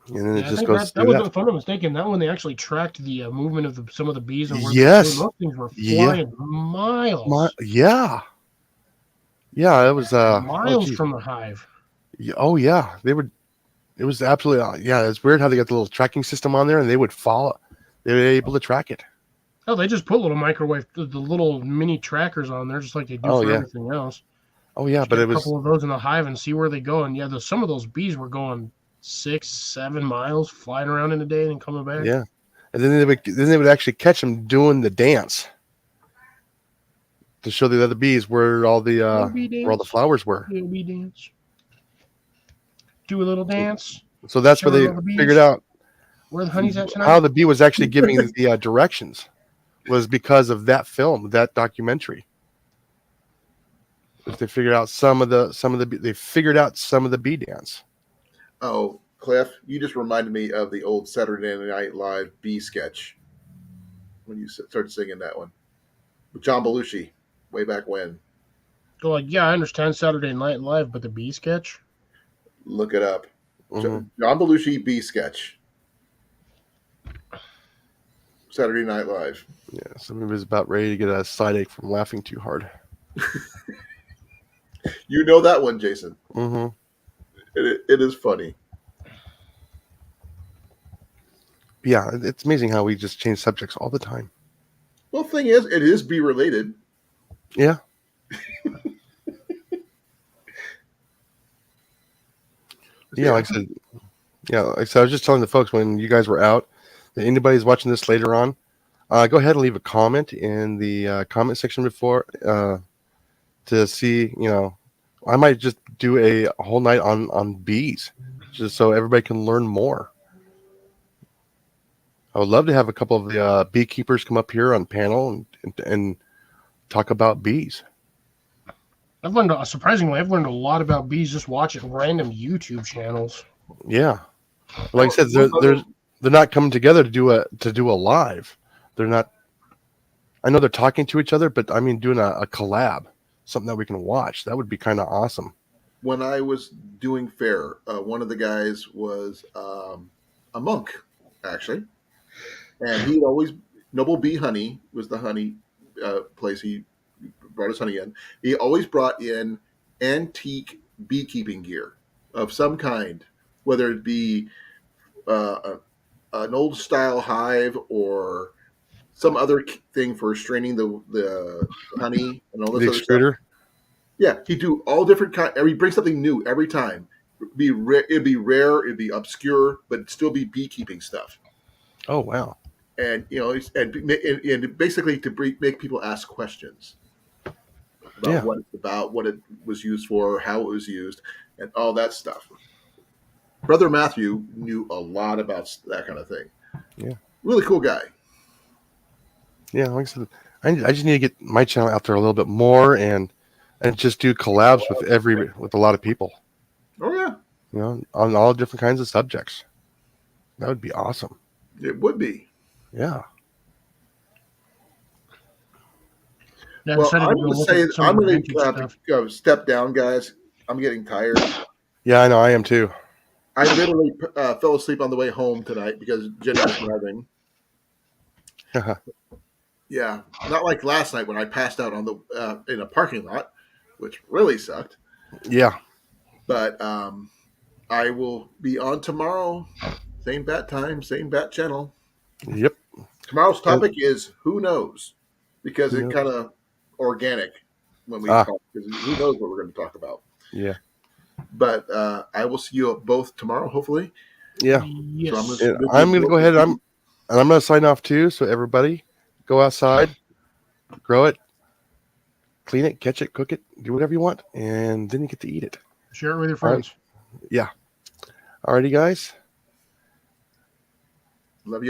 And then it I just think goes that through was, that. if I'm not mistaken, that one they actually tracked the movement of some of the bees and where Yes. those things were Yeah. flying miles. Yeah. Yeah, it was miles from the hive. Oh yeah, they would. It was absolutely yeah. It's weird how they got the little tracking system on there, and they would follow. They were able to track it. Oh, they just put little microwave, the little mini trackers on there, just like they do Oh, for yeah. everything else. Oh yeah, Just but get it a was couple of those in the hive and see where they go. And yeah, some of those bees were going 6-7 miles, flying around in a day and then coming back. yeah. And then they would actually catch them doing the dance to show the other bees where all the flowers were. Little bee dance. Do a little dance. So that's where Show they all the bees. figured out Where the honey's at tonight. how the bee was actually giving the directions was because of that film, that documentary. They figured out some of the bee dance. Oh, Cliff, you just reminded me of the old Saturday Night Live bee sketch when you started singing that one with John Belushi way back when. So like, yeah, I understand Saturday Night Live, but the bee sketch. Look it up. Mhm. John Belushi bee sketch. Saturday Night Live. Yeah, somebody was about ready to get a side ache from laughing too hard. You know that one, Jason. Mm-hmm. It is funny. Yeah, it's amazing how we just change subjects all the time. Well, the thing is, it is bee related. Yeah. Yeah, like I said, I was just telling the folks when you guys were out, that anybody's watching this later on, go ahead and leave a comment in the comment section before to see. I might just do a whole night on bees, just so everybody can learn more. I would love to have a couple of the beekeepers come up here on panel and talk about bees. I've learned a lot about bees just watching random YouTube channels. Yeah, like I said, they're not coming together to do a live. They're not. I know they're talking to each other, but I mean doing a collab, something that we can watch. That would be kind of awesome. When I was doing fair, one of the guys was a monk, actually, and he'd always Noble Bee Honey was the honey place he brought his honey in. He always brought in antique beekeeping gear of some kind, whether it be an old style hive or some other thing for straining the honey and all this The other stuff. extruder. Yeah, he'd do all different kind. He bring something new every time. It'd be rare, it'd be obscure, but it'd still be beekeeping stuff. Oh wow! And and basically to make people ask questions about what it's about, what it was used for, how it was used, and all that stuff. Brother Matthew knew a lot about that kind of thing. Yeah, really cool guy. Yeah, like I said, I just need to get my channel out there a little bit more and and just do collabs with a lot of people. Oh yeah, On all different kinds of subjects. That would be awesome. it would be. Yeah. Yeah, I'm Well, excited I'm to go going to look say at some I'm of the going vintage stuff. to step down, guys. I'm getting tired. Yeah, I know. I am too. I literally fell asleep on the way home tonight because Jenny was driving. Yeah, not like last night when I passed out on the in a parking lot, which really sucked. Yeah. But I will be on tomorrow, same bat time, same bat channel. Yep. Tomorrow's topic is who knows, because Who it knows? kind of organic when we Ah. talk. Because who knows what we're going to talk about? Yeah. But I will see you both tomorrow, hopefully. Yeah. Yes. So I'm going And to I'm gonna go ahead. And I'm gonna sign off too. So everybody, go outside, grow it, clean it, catch it, cook it, do whatever you want, and then you get to eat it. Share it with your All right. friends. Yeah. Alrighty, guys.